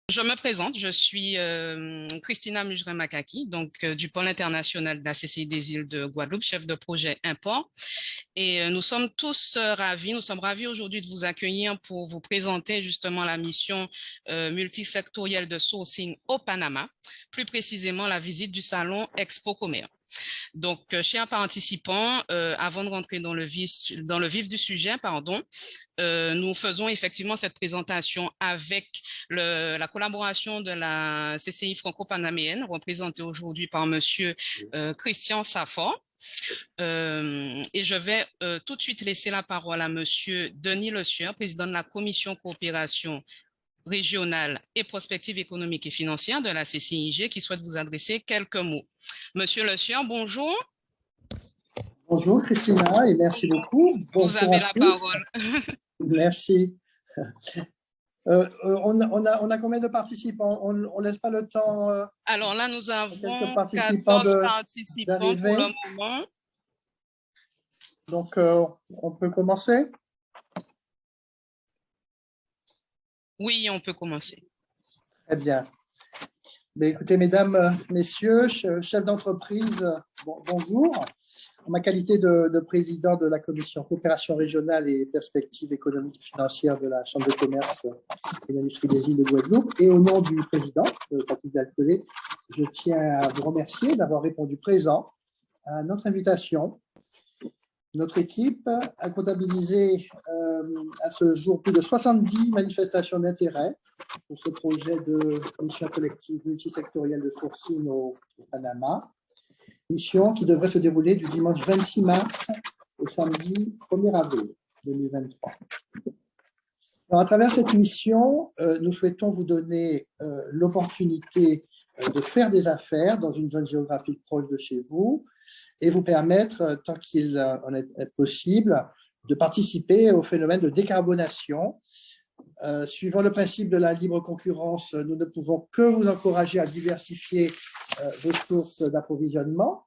Je me présente, je suis Christina Mujre-Makaki, donc du pôle international de la CCI des îles de Guadeloupe, chef de projet import. Et nous sommes tous ravis, nous sommes ravis aujourd'hui de vous accueillir pour vous présenter justement la mission multisectorielle de sourcing au Panama, plus précisément la visite du salon Expo Commerce. Donc, chers participants, avant de rentrer dans le vif du sujet, nous faisons effectivement cette présentation avec la collaboration de la CCI franco-panaméenne, représentée aujourd'hui par Monsieur Christian Saffort. Et je vais tout de suite laisser la parole à Monsieur Denis Le Sueur, président de la Commission coopération régionale et prospective économique et financière de la CCIG, qui souhaite vous adresser quelques mots. Monsieur Le Sueur, bonjour. Bonjour Christina et merci beaucoup. Bonjour vous avez la parole. Merci. On a combien de participants? On ne laisse pas le temps. Alors là, nous avons 14 participants pour le moment. Donc, on peut commencer? Oui, on peut commencer. Très bien. Mais écoutez, mesdames, messieurs, chefs d'entreprise, bonjour. En ma qualité de président de la commission coopération régionale et perspectives économiques et financières de la Chambre de commerce et d'industrie des îles de Guadeloupe, et au nom du président, Patrick Dalcolé, je tiens à vous remercier d'avoir répondu présent à notre invitation. Notre équipe a comptabilisé à ce jour plus de 70 manifestations d'intérêt pour ce projet de mission collective multisectorielle de sourcing au Panama. Mission qui devrait se dérouler du dimanche 26 mars au samedi 1er avril 2023. Alors, à travers cette mission, nous souhaitons vous donner l'opportunité de faire des affaires dans une zone géographique proche de chez vous et vous permettre, tant qu'il en est possible, de participer au phénomène de décarbonation. Suivant le principe de la libre concurrence, nous ne pouvons que vous encourager à diversifier vos sources d'approvisionnement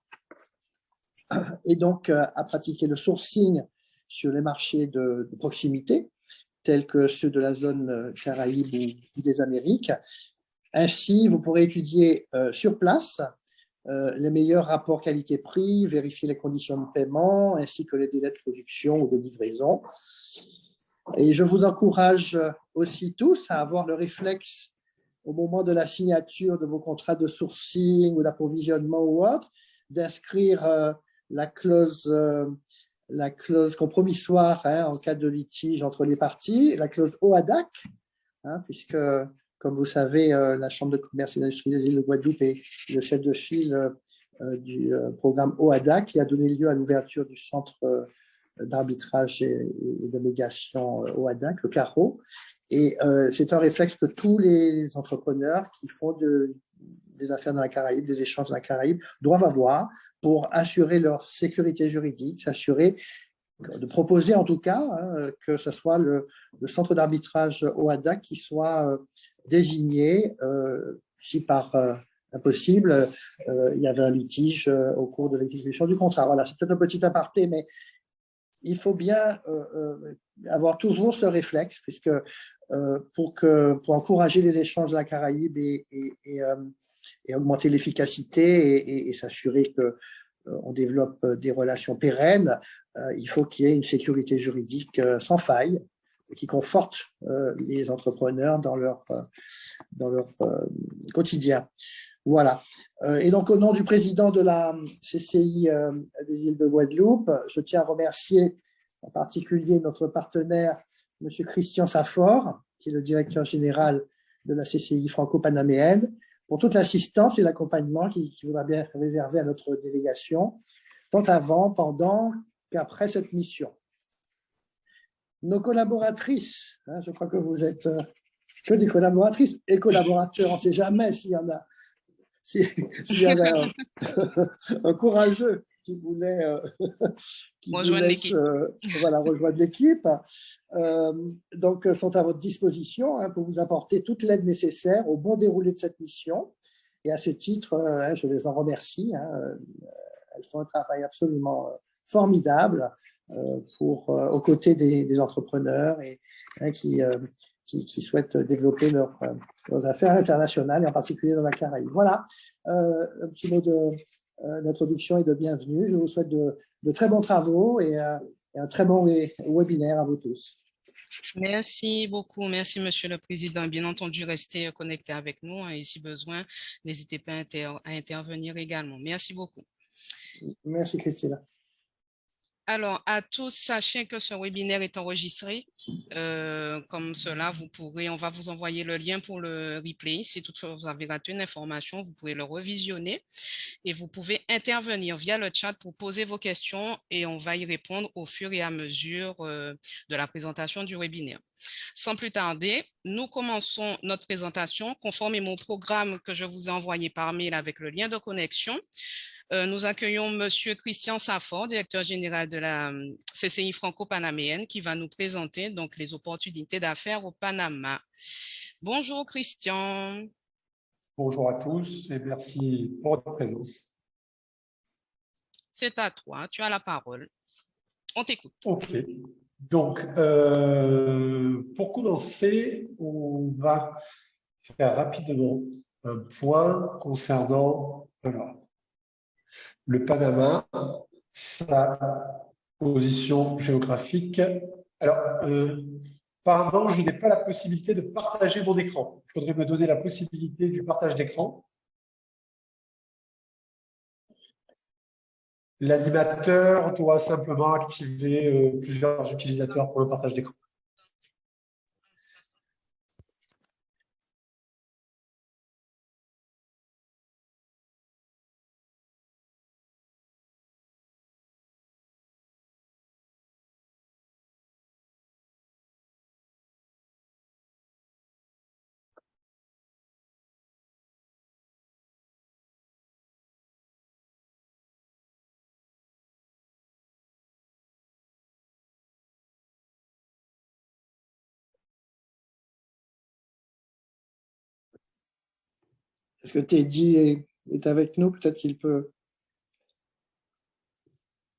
et donc à pratiquer le sourcing sur les marchés de proximité, tels que ceux de la zone Caraïbes ou des Amériques. Ainsi, vous pourrez étudier sur place les meilleurs rapports qualité-prix, vérifier les conditions de paiement, ainsi que les délais de production ou de livraison. Et je vous encourage aussi tous à avoir le réflexe, au moment de la signature de vos contrats de sourcing ou d'approvisionnement ou autre, d'inscrire la clause compromissoire en cas de litige entre les parties, la clause OADAC, puisque, comme vous savez, la Chambre de commerce et d'industrie des îles de Guadeloupe est le chef de file du programme OADAC qui a donné lieu à l'ouverture du centre d'arbitrage et de médiation OADAC, le CARO. Et c'est un réflexe que tous les entrepreneurs qui font des affaires dans la Caraïbe, des échanges dans la Caraïbe, doivent avoir pour assurer leur sécurité juridique, s'assurer de proposer en tout cas que ce soit le centre d'arbitrage OADAC qui soit désigné si par impossible il y avait un litige au cours de l'exécution du contrat. Voilà, c'est peut-être un petit aparté, mais il faut bien avoir toujours ce réflexe, puisque pour encourager les échanges de la Caraïbe et augmenter l'efficacité et s'assurer qu'on développe des relations pérennes, il faut qu'il y ait une sécurité juridique sans faille qui conforte les entrepreneurs dans leur quotidien. Voilà. Et donc, au nom du président de la CCI des îles de Guadeloupe, je tiens à remercier en particulier notre partenaire, M. Christian Saffort, qui est le directeur général de la CCI franco-panaméenne, pour toute l'assistance et l'accompagnement qu'il voudra bien réserver à notre délégation, tant avant, pendant qu'après cette mission. Nos collaboratrices, je crois que vous êtes que des collaboratrices et collaborateurs, on ne sait jamais s'il y en a. S'il y avait un courageux qui voulait rejoindre l'équipe, donc sont à votre disposition pour vous apporter toute l'aide nécessaire au bon déroulé de cette mission. Et à ce titre, je les en remercie. Elles font un travail absolument formidable aux côtés des entrepreneurs et qui qui souhaitent développer leurs affaires internationales, et en particulier dans la Caraïbe. Voilà, un petit mot d'introduction et de bienvenue. Je vous souhaite de très bons travaux et un très bon webinaire à vous tous. Merci beaucoup. Merci, Monsieur le Président. Bien entendu, restez connectés avec nous et si besoin, n'hésitez pas à intervenir également. Merci beaucoup. Merci, Christina. Alors, à tous, sachez que ce webinaire est enregistré. Comme cela, on va vous envoyer le lien pour le replay. Si toutefois vous avez raté une information, vous pouvez le revisionner et vous pouvez intervenir via le chat pour poser vos questions et on va y répondre au fur et à mesure de la présentation du webinaire. Sans plus tarder, nous commençons notre présentation conformément au programme que je vous ai envoyé par mail avec le lien de connexion. Nous accueillons Monsieur Christian Saffort, directeur général de la CCI franco-panaméenne, qui va nous présenter donc les opportunités d'affaires au Panama. Bonjour Christian. Bonjour à tous et merci pour votre présence. C'est à toi, tu as la parole. On t'écoute. Ok, donc pour commencer, on va faire rapidement un point concernant le Panama, sa position géographique. Alors, pardon, je n'ai pas la possibilité de partager mon écran. Il faudrait me donner la possibilité du partage d'écran. L'animateur doit simplement activer plusieurs utilisateurs pour le partage d'écran. Est-ce que Teddy est avec nous? Peut-être qu'il peut.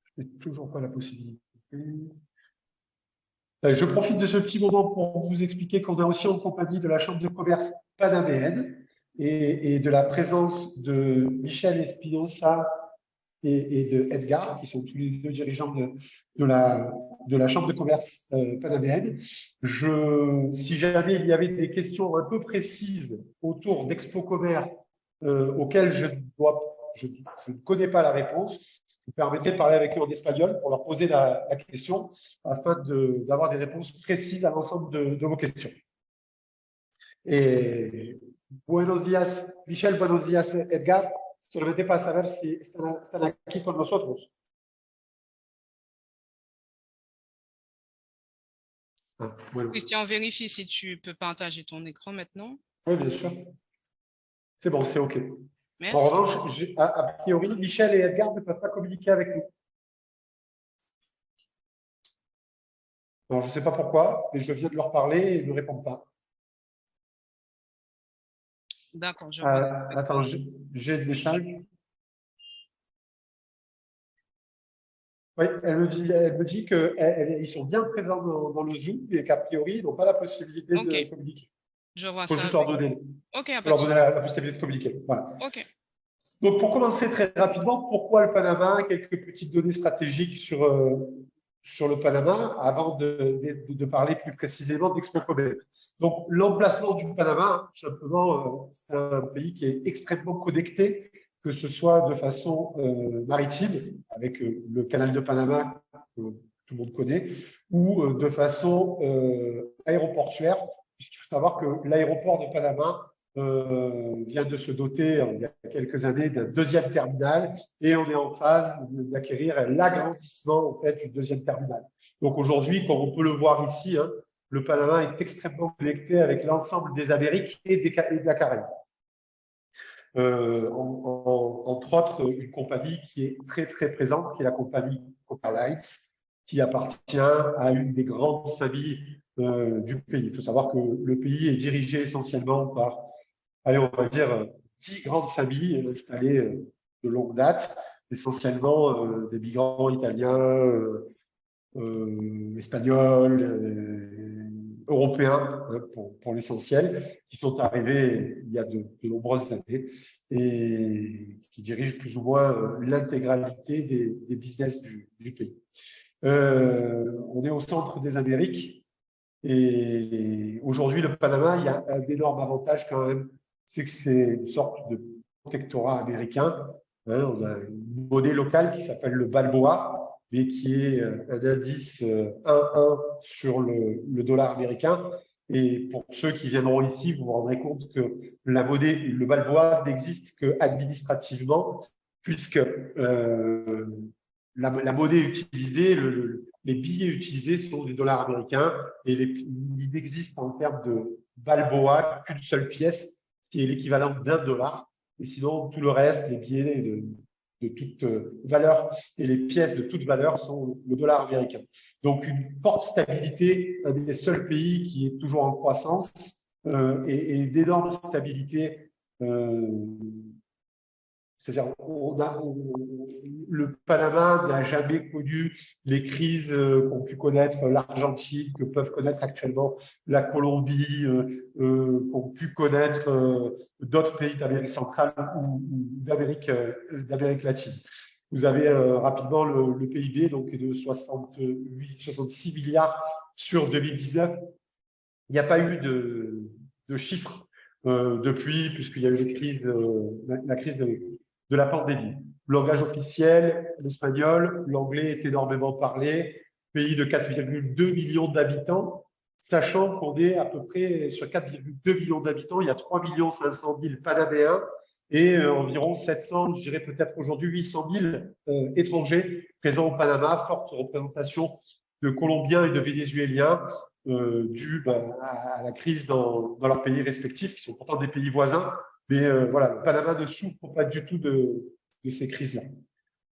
Je n'ai toujours pas la possibilité. Je profite de ce petit moment pour vous expliquer qu'on est aussi en compagnie de la Chambre de commerce panaméenne et de la présence de Michel Espinosa et de Edgar, qui sont tous les deux dirigeants de la Chambre de commerce panaméenne. Si jamais il y avait des questions un peu précises autour d'Expo Commerce auxquelles je ne connais pas la réponse, vous permettrez de parler avec eux en espagnol pour leur poser la question afin d'avoir des réponses précises à l'ensemble de vos questions. Et buenos días, Michel, buenos días, Edgar. Solamente para saber si están aquí con nosotros. Ah, bueno. Christian, vérifie si tu peux partager ton écran maintenant. Oui, bien sûr. C'est bon, c'est OK. Merci. En revanche, a priori, Michel et Edgar ne peuvent pas communiquer avec nous. Alors, je ne sais pas pourquoi, mais je viens de leur parler et ils ne répondent pas. D'accord, je vois ça. Attends, j'ai le message. Oui, elle me dit qu'ils sont bien présents dans le Zoom et qu'a priori, ils n'ont pas la possibilité de communiquer. Je vois ça. Il faut juste leur donner, la possibilité de communiquer. Voilà. OK. Donc, pour commencer très rapidement, pourquoi le Panama? Quelques petites données stratégiques sur le Panama avant de parler plus précisément d'Expo Commerce. Donc, l'emplacement du Panama, simplement, c'est un pays qui est extrêmement connecté, que ce soit de façon maritime, avec le canal de Panama que tout le monde connaît, ou de façon aéroportuaire, puisqu'il faut savoir que l'aéroport de Panama vient de se doter il y a quelques années d'un deuxième terminal et on est en phase d'acquérir l'agrandissement en fait, du deuxième terminal. Donc aujourd'hui, comme on peut le voir ici, hein, le Panama est extrêmement connecté avec l'ensemble des Amériques et de la Caraïbe. Entre autres, une compagnie qui est très très présente, qui est la compagnie Coca Lines, qui appartient à une des grandes familles du pays. Il faut savoir que le pays est dirigé essentiellement par, allez, on va dire, 10 grandes familles installées de longue date, essentiellement des migrants italiens, espagnols, européens pour l'essentiel, qui sont arrivés il y a de nombreuses années et qui dirigent plus ou moins l'intégralité des business du pays. On est au centre des Amériques et aujourd'hui, le Panama, il y a un énorme avantage quand même, c'est que c'est une sorte de protectorat américain. On a une monnaie locale qui s'appelle le Balboa, mais qui est un indice 1-1 sur le dollar américain. Et pour ceux qui viendront ici, vous vous rendrez compte que la monnaie, le Balboa, n'existe qu'administrativement, puisque la monnaie utilisée, les billets utilisés sont des dollars américains et il n'existe en termes de Balboa qu'une seule pièce qui est l'équivalent d'$1. Et sinon, tout le reste, les billets de toute valeur et les pièces de toute valeur sont le dollar américain. Donc, une forte stabilité, un des seuls pays qui est toujours en croissance et une énorme stabilité. C'est-à-dire, le Panama n'a jamais connu les crises qu'ont pu connaître l'Argentine, que peuvent connaître actuellement la Colombie, qu'ont pu connaître d'autres pays d'Amérique centrale ou d'Amérique latine. Vous avez rapidement le PIB donc de 66 milliards sur 2019. Il n'y a pas eu de chiffres depuis, puisqu'il y a eu la crise de la pandémie. Langage officiel, l'espagnol, l'anglais est énormément parlé, pays de 4,2 millions d'habitants, sachant qu'on est à peu près sur 4,2 millions d'habitants, il y a 3 500 000 Panaméens et environ 700, je dirais peut-être aujourd'hui 800 000 étrangers présents au Panama, forte représentation de Colombiens et de Vénézuéliens due à la crise dans leurs pays respectifs, qui sont pourtant des pays voisins. Mais voilà, le Panama ne souffre pas du tout de ces crises-là.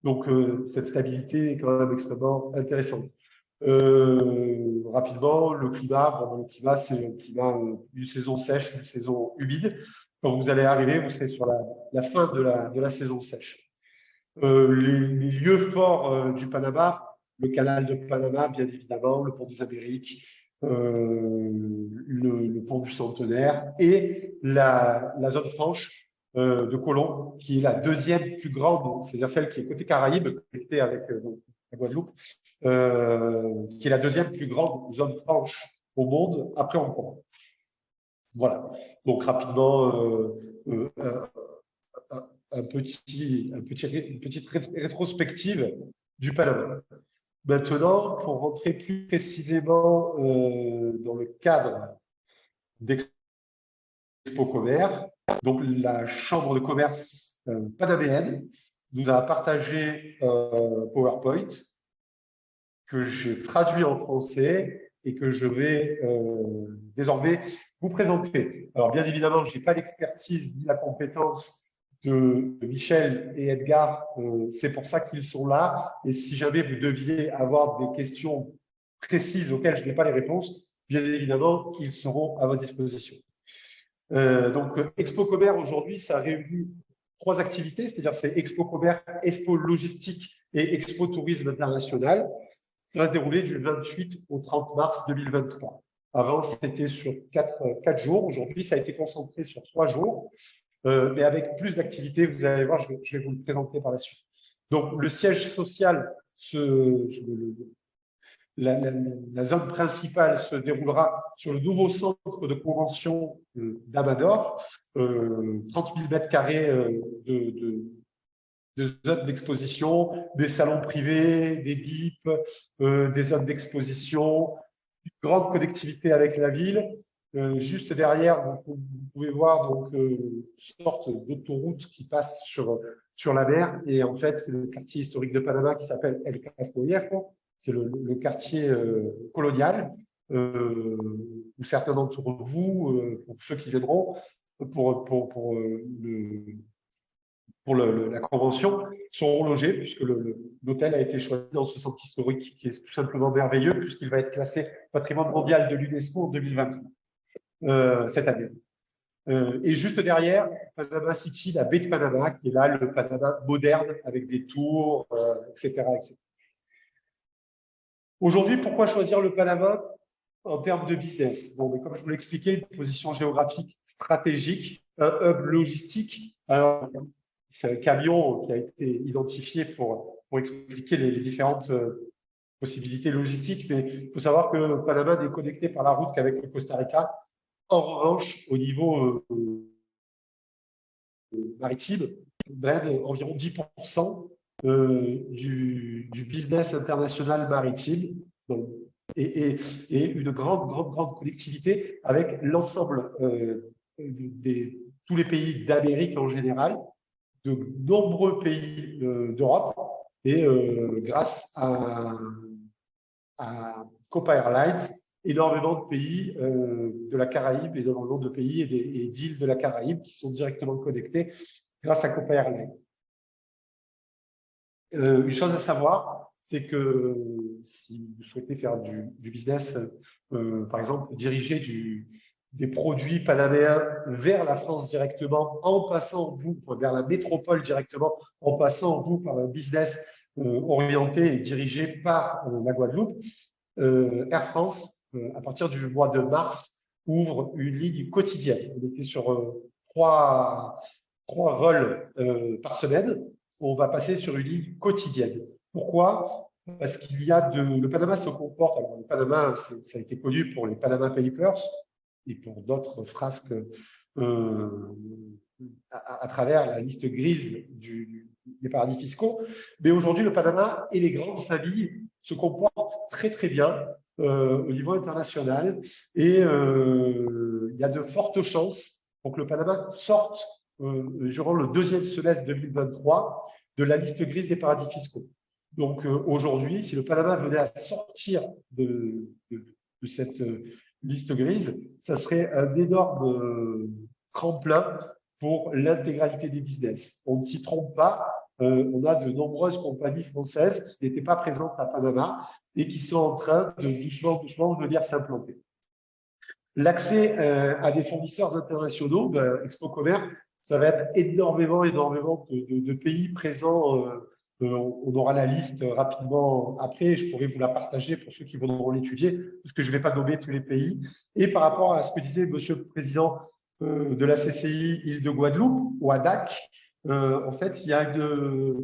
Donc, cette stabilité est quand même extrêmement intéressante. Rapidement, le climat, c'est un climat d'une saison sèche, une saison humide. Quand vous allez arriver, vous serez sur la fin de la saison sèche. Les lieux forts du Panama, le canal de Panama, bien évidemment, le pont des Amériques, le pont du Centenaire et la zone franche de Colón, qui est la deuxième plus grande, c'est-à-dire celle qui est côté Caraïbes, connectée avec la Guadeloupe, qui est la deuxième plus grande zone franche au monde après Hong Kong. Voilà. Donc rapidement, une petite rétrospective du Panama. Maintenant, pour rentrer plus précisément dans le cadre d'Expo Commerce, donc la Chambre de commerce panaméenne nous a partagé un PowerPoint que j'ai traduit en français et que je vais désormais vous présenter. Alors, bien évidemment, je n'ai pas l'expertise ni la compétence de Michel et Edgar, c'est pour ça qu'ils sont là. Et si jamais vous deviez avoir des questions précises auxquelles je n'ai pas les réponses, bien évidemment, ils seront à votre disposition. Donc, Expo Commerce, aujourd'hui, ça réunit 3 activités, c'est-à-dire c'est Expo Commerce, Expo Logistique et Expo Tourisme International. Ça va se dérouler du 28 au 30 mars 2023. Avant, c'était sur 4 jours. Aujourd'hui, ça a été concentré sur 3 jours. Mais avec plus d'activités, vous allez voir, je vais vous le présenter par la suite. Donc, le siège social, la zone principale se déroulera sur le nouveau centre de convention d'Amador, 30 000 mètres carrés de zones d'exposition, des salons privés, des BIP, des zones d'exposition, une grande connectivité avec la ville. Juste derrière, vous pouvez voir donc une sorte d'autoroute qui passe sur la mer. Et en fait, c'est le quartier historique de Panama qui s'appelle El Casco Viejo. C'est le quartier colonial où certains d'entre vous, pour ceux qui viendront pour la convention, seront logés puisque l'hôtel a été choisi dans ce centre historique qui est tout simplement merveilleux puisqu'il va être classé patrimoine mondial de l'UNESCO en 2023, cette année. Et juste derrière, Panama City, la baie de Panama, qui est là, le Panama moderne avec des tours, etc., etc. Aujourd'hui, pourquoi choisir le Panama? en termes de business. Bon, mais comme je vous l'expliquais, une position géographique stratégique, un hub logistique. Alors, c'est un camion qui a été identifié pour expliquer les différentes possibilités logistiques, mais il faut savoir que Panama n'est connecté par la route qu'avec le Costa Rica. En revanche, au niveau maritime, draine environ 10% du business international maritime et une grande connectivité avec l'ensemble tous les pays d'Amérique en général, de nombreux pays d'Europe et grâce à Copa Airlines, énormément de pays de la Caraïbe, énormément de pays et d'îles de la Caraïbe qui sont directement connectés grâce à Copa Airlines. Une chose à savoir, c'est que si vous souhaitez faire du business, par exemple, diriger des produits panaméens vers la France directement, en passant, vous, vers la métropole directement, en passant, vous, par un business orienté et dirigé par la Guadeloupe, Air France, à partir du mois de mars, ouvre une ligne quotidienne. On était sur trois vols par semaine. On va passer sur une ligne quotidienne. Pourquoi? Parce qu'il y a le Panama se comporte. Alors, le Panama, ça a été connu pour les Panama Papers et pour d'autres frasques à travers la liste grise des paradis fiscaux. Mais aujourd'hui, le Panama et les grandes familles se comportent très bien au niveau international et il y a de fortes chances pour que le Panama sorte durant le deuxième semestre 2023 de la liste grise des paradis fiscaux. Donc aujourd'hui, si le Panama venait à sortir de cette liste grise, ça serait un énorme tremplin pour l'intégralité des business. On ne s'y trompe pas, on a de nombreuses compagnies françaises qui n'étaient pas présentes à Panama et qui sont en train de doucement de venir s'implanter. L'accès à des fournisseurs internationaux, Expo Commerce, ça va être énormément de pays présents. On aura la liste rapidement après. Je pourrais vous la partager pour ceux qui voudront l'étudier, parce que je ne vais pas nommer tous les pays. Et par rapport à ce que disait Monsieur le Président de la CCI Île de Guadeloupe, ou ADAC, en fait, il y a ce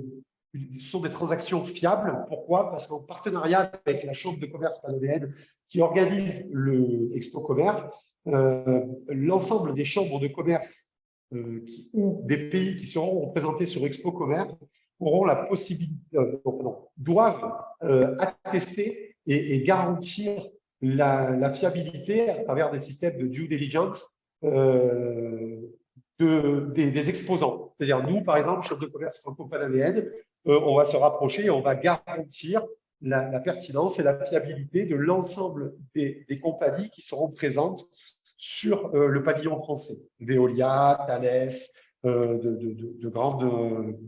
sont des transactions fiables. Pourquoi? Parce qu'en partenariat avec la Chambre de commerce panaméenne qui organise le Expo Commerce, l'ensemble des chambres de commerce ou des pays qui seront représentés sur Expo Commerce auront la possibilité, doivent attester et garantir la fiabilité à travers des systèmes de due diligence des exposants. C'est-à-dire, nous, par exemple, Chambre de commerce franco-panaméenne, on va se rapprocher et on va garantir la pertinence et la fiabilité de l'ensemble des compagnies qui seront présentes sur le pavillon français. Veolia, Thales, de grandes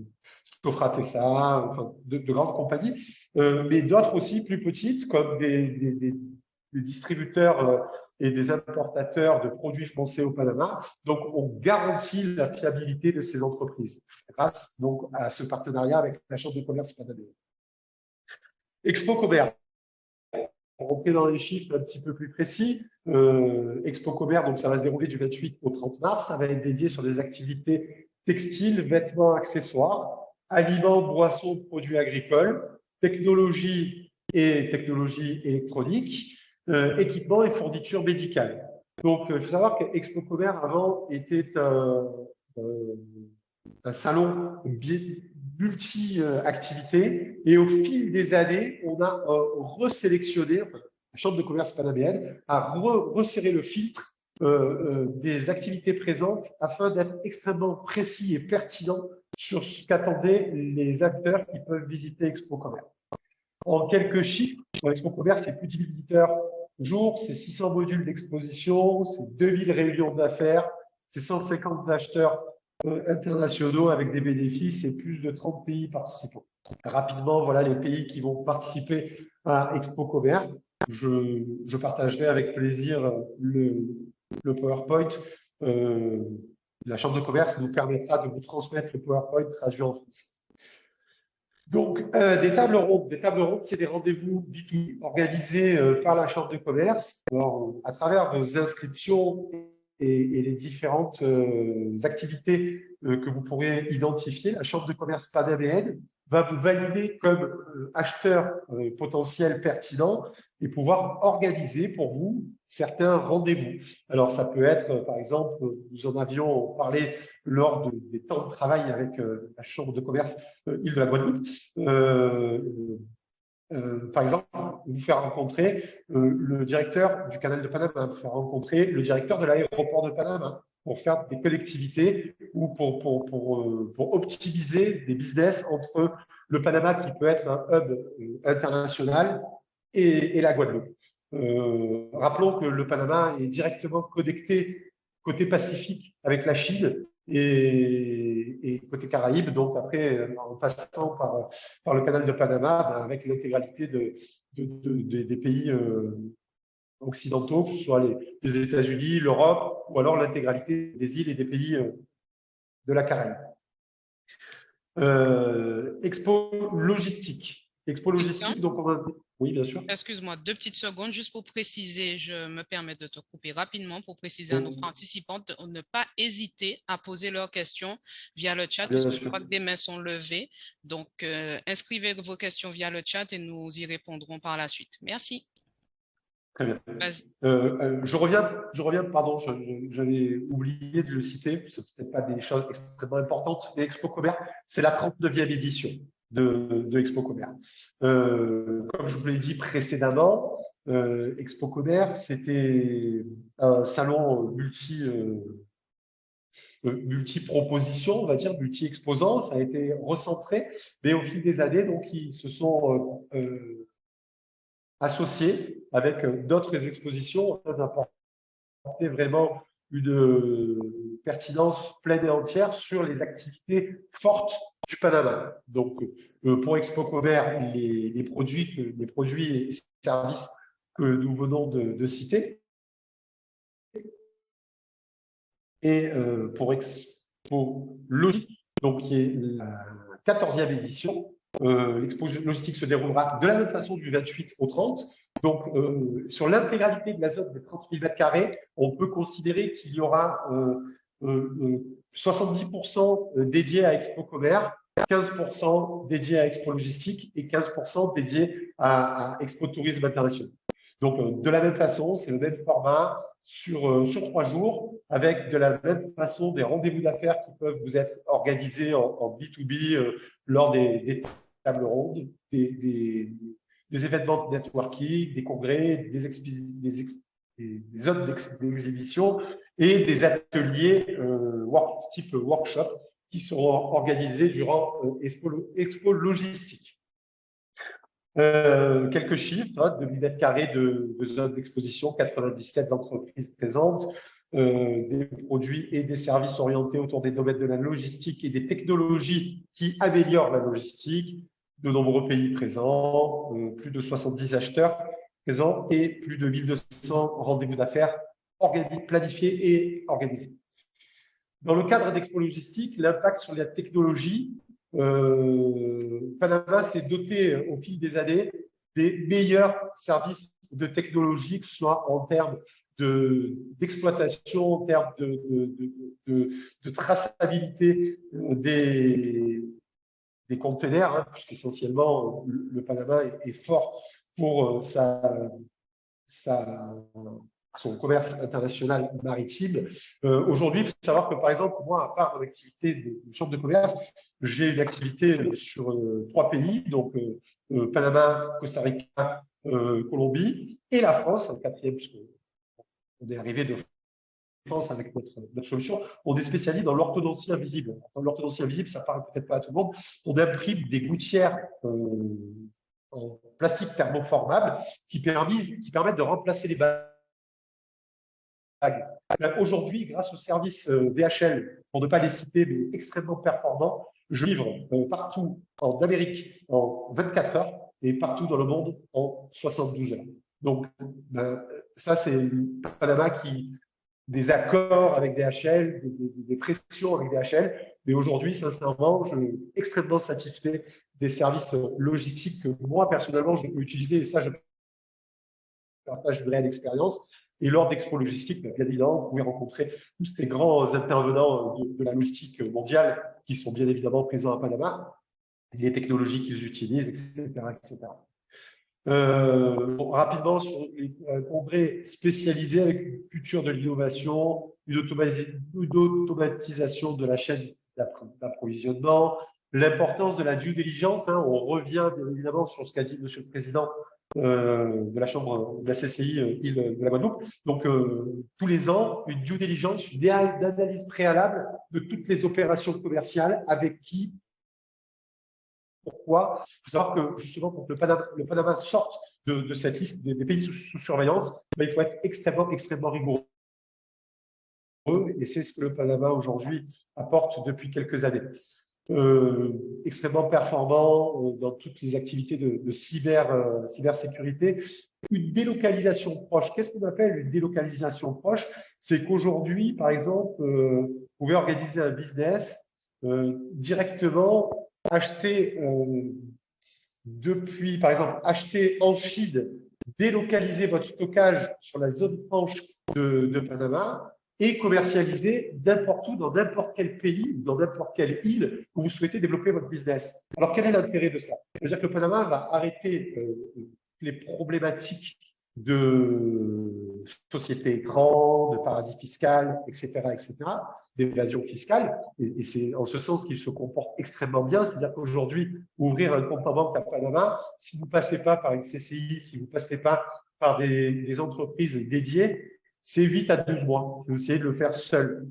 Sofratesa, enfin, de grandes compagnies, mais d'autres aussi plus petites, comme des distributeurs et des importateurs de produits français au Panama. Donc, on garantit la fiabilité de ces entreprises grâce donc à ce partenariat avec la Chambre de commerce panaméenne. Expo Commerce. Pour rentrer dans les chiffres un petit peu plus précis, Expo Commerce, donc ça va se dérouler du 28 au 30 mars. Ça va être dédié sur des activités textiles, vêtements, accessoires, aliments, boissons, produits agricoles, technologie et technologie électronique, équipements et fournitures médicales. Donc, il faut savoir qu'Expo Commerce avant était un salon multi-activités et au fil des années, on a resélectionné, enfin, la Chambre de commerce panaméenne a resserré le filtre des activités présentes afin d'être extrêmement précis et pertinent sur ce qu'attendaient les acteurs qui peuvent visiter Expo Commerce. En quelques chiffres, sur Expo Commerce, c'est plus de 10 000 visiteurs jour, c'est 600 modules d'exposition, c'est 2000 réunions d'affaires, c'est 150 acheteurs internationaux avec des bénéfices et plus de 30 pays participants. Rapidement, voilà les pays qui vont participer à Expo Commerce. Je partagerai avec plaisir le PowerPoint. La Chambre de commerce nous permettra de vous transmettre le PowerPoint traduit en français. Donc, des tables rondes. Des tables rondes, c'est des rendez-vous B2B organisés par la Chambre de commerce. Alors, à travers vos inscriptions et les différentes activités que vous pourrez identifier, la Chambre de commerce panaméenne va vous valider comme acheteur potentiel pertinent et pouvoir organiser pour vous certains rendez-vous. Alors, ça peut être, par exemple, nous en avions parlé lors des temps de travail avec la Chambre de commerce Île de la Guadeloupe. Par exemple, vous faire rencontrer le directeur du canal de Panama, vous faire rencontrer le directeur de l'aéroport de Panama pour faire des collectivités ou pour optimiser des business entre le Panama, qui peut être un hub international, et la Guadeloupe. Rappelons que le Panama est directement connecté côté Pacifique avec la Chine et côté Caraïbes, donc après, en passant par le canal de Panama, ben, avec l'intégralité des pays occidentaux, que ce soit les États-Unis, l'Europe, ou alors l'intégralité des îles et des pays de la Caraïbe. Expo logistique. Expo logistique, donc on va... Oui, bien sûr. Excuse-moi, 2 petites secondes, juste pour préciser, je me permets de te couper rapidement pour préciser à nos participants de ne pas hésiter à poser leurs questions via le chat, puisque je crois que des mains sont levées. Donc, inscrivez vos questions via le chat et nous y répondrons par la suite. Merci. Très bien. Je reviens, pardon, j'avais oublié de le citer, c'est peut-être pas des choses extrêmement importantes, mais Expo Commerce, c'est la 39e édition de Expo Commerce. Comme je vous l'ai dit précédemment, Expo Commerce, c'était un salon multi-propositions, on va dire, multi-exposants, ça a été recentré, mais au fil des années, donc, ils se sont associés avec d'autres expositions, d'apporter vraiment une pertinence pleine et entière sur les activités fortes du Panama. Donc, pour Expo Commerce, les produits et services que nous venons de citer. Et pour Expo Logistique, donc qui est la 14e édition, l'Expo Logistique se déroulera de la même façon du 28 au 30. Donc, sur l'intégralité de la zone des 30 000 m², on peut considérer qu'il y aura 70% dédiés à Expo Commerce, 15% dédiés à Expo Logistique et 15% dédiés à Expo Tourisme International. Donc, de la même façon, c'est le même format sur 3 jours, avec de la même façon des rendez-vous d'affaires qui peuvent vous être organisés en B2B lors des tables rondes, des événements de networking, des congrès, des zones d'exhibition et des ateliers type workshop qui seront organisés durant Expo Logistique. Quelques chiffres, 2000 m² de zone d'exposition, 97 entreprises présentes, des produits et des services orientés autour des domaines de la logistique et des technologies qui améliorent la logistique, de nombreux pays présents, plus de 70 acheteurs présents et plus de 1200 rendez-vous d'affaires planifiés et organisés. Dans le cadre d'Expo Logistique, l'impact sur la technologie, Panama s'est doté au fil des années des meilleurs services de technologie, que ce soit en termes d'exploitation, en termes de traçabilité des conteneurs, hein, puisqu'essentiellement le Panama est fort pour son commerce international maritime. Aujourd'hui, il faut savoir que, par exemple, moi, à part mon activité de chambre de commerce, j'ai une activité sur 3 pays, donc Panama, Costa Rica, Colombie, et la France, un 4e, puisqu'on est arrivé de France avec notre solution. On est spécialisé dans l'orthodontie invisible. Dans l'orthodontie invisible, ça parle peut-être pas à tout le monde. On imprime des gouttières en plastique thermoformable qui permettent de remplacer les bagues. Aujourd'hui, grâce au service DHL, pour ne pas les citer, mais extrêmement performant, je livre partout en Amérique en 24 heures et partout dans le monde en 72 heures. Donc, ça, c'est Panama qui des accords avec DHL, des pressions avec DHL. Mais aujourd'hui, sincèrement, je suis extrêmement satisfait des services logistiques que moi, personnellement, je peux utiliser, et ça, je partage une réelle expérience. Et lors d'Expo Logistique, bien évidemment, vous pouvez rencontrer tous ces grands intervenants de la logistique mondiale qui sont bien évidemment présents à Panama, les technologies qu'ils utilisent, etc. etc. Rapidement, sur un congrès spécialisé avec une culture de l'innovation, une automatisation de la chaîne d'approvisionnement, l'importance de la due diligence. Hein, on revient bien évidemment sur ce qu'a dit Monsieur le Président de la Chambre de la CCI île de la Guadeloupe. Donc, tous les ans, une due diligence, une analyse préalable de toutes les opérations commerciales, avec qui, pourquoi. Il faut savoir que justement, pour que le Panama sorte de cette liste des pays sous surveillance, il faut être extrêmement rigoureux. Et c'est ce que le Panama aujourd'hui apporte depuis quelques années. Extrêmement performant dans toutes les activités de cybersécurité. Une délocalisation proche. Qu'est-ce qu'on appelle une délocalisation proche? C'est qu'aujourd'hui, par exemple, vous pouvez organiser un business directement, acheter depuis, par exemple, acheter en Chine, délocaliser votre stockage sur la zone franche de Panama et commercialiser n'importe où, dans n'importe quel pays, dans n'importe quelle île où vous souhaitez développer votre business. Alors, quel est l'intérêt de ça? C'est-à-dire que le Panama va arrêter les problématiques de société écran, de paradis fiscal, etc., d'évasion fiscale. Et c'est en ce sens qu'il se comporte extrêmement bien. C'est-à-dire qu'aujourd'hui, ouvrir un compte en banque à Panama, si vous ne passez pas par une CCI, si vous ne passez pas par des entreprises dédiées, c'est 8 à 12 mois. Vous essayez de le faire seul.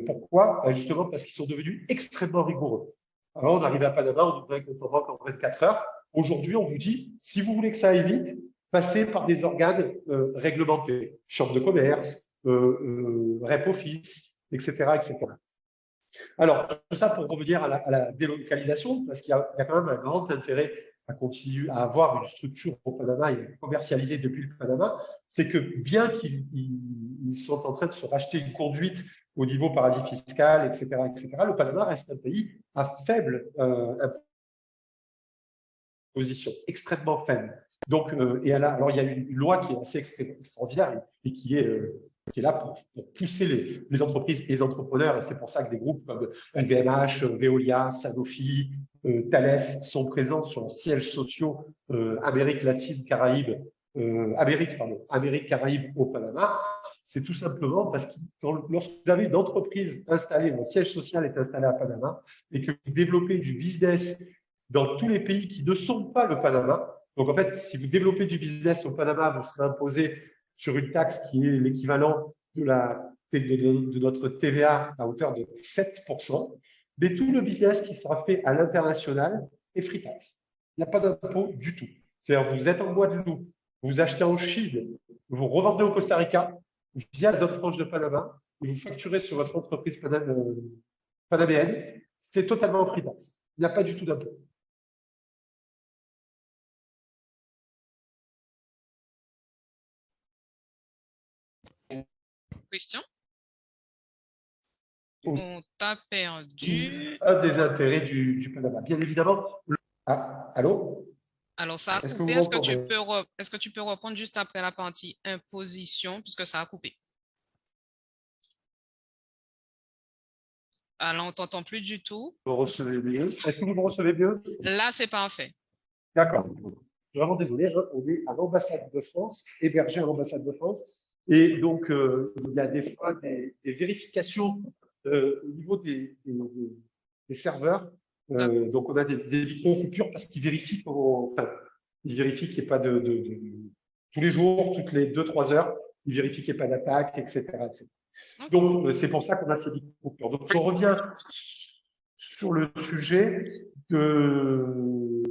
Pourquoi? Justement parce qu'ils sont devenus extrêmement rigoureux. Avant, on arrivait à Panama, on ouvrait un compte en banque en 24 heures. Aujourd'hui, on vous dit, si vous voulez que ça aille vite, passez par des organes réglementés, chambre de commerce, rep office, etc., etc. Alors, tout ça pour revenir à la délocalisation, parce qu'il y a quand même un grand intérêt à continuer à avoir une structure au Panama et commercialisée depuis le Panama, c'est que bien qu'ils sont en train de se racheter une conduite au niveau paradis fiscal, etc., le Panama reste un pays à faible imposition, extrêmement faible. Donc, alors il y a une loi qui est assez extraordinaire et qui est là pour pousser les entreprises et les entrepreneurs. Et c'est pour ça que des groupes comme LVMH, Veolia, Sanofi, Thales sont présents sur sièges sociaux Amérique latine, Caraïbes, Amérique, Caraïbes au Panama. C'est tout simplement parce que lorsque vous avez une entreprise installée, votre siège social est installé à Panama et que vous développez du business dans tous les pays qui ne sont pas le Panama. Donc, en fait, si vous développez du business au Panama, vous serez imposé sur une taxe qui est l'équivalent de notre TVA à hauteur de 7%. Mais tout le business qui sera fait à l'international est free tax. Il n'y a pas d'impôt du tout. C'est-à-dire, vous êtes en Guadeloupe, vous achetez en Chine, vous revendez au Costa Rica via la zone franche de Panama et vous facturez sur votre entreprise panaméenne, c'est totalement free tax. Il n'y a pas du tout d'impôt. Question? On t'a perdu. Un des intérêts du Panama. Bien évidemment. Allô? Alors, ça a coupé. Est-ce que tu peux reprendre juste après la partie imposition, puisque ça a coupé? Alors, on ne t'entend plus du tout. Vous recevez mieux. Est-ce que vous me recevez mieux? Là, c'est parfait. D'accord. Je suis vraiment désolé. On est à l'ambassade de France, hébergé à l'ambassade de France. Et donc, il y a des fois des vérifications au niveau des serveurs. Donc, on a des micro-coupures parce qu'ils vérifient qu'il n'y ait pas tous les jours, toutes les 2-3 heures, ils vérifient qu'il n'y ait pas d'attaque, etc., etc. Donc, c'est pour ça qu'on a ces micro-coupures. Donc, je reviens sur le sujet de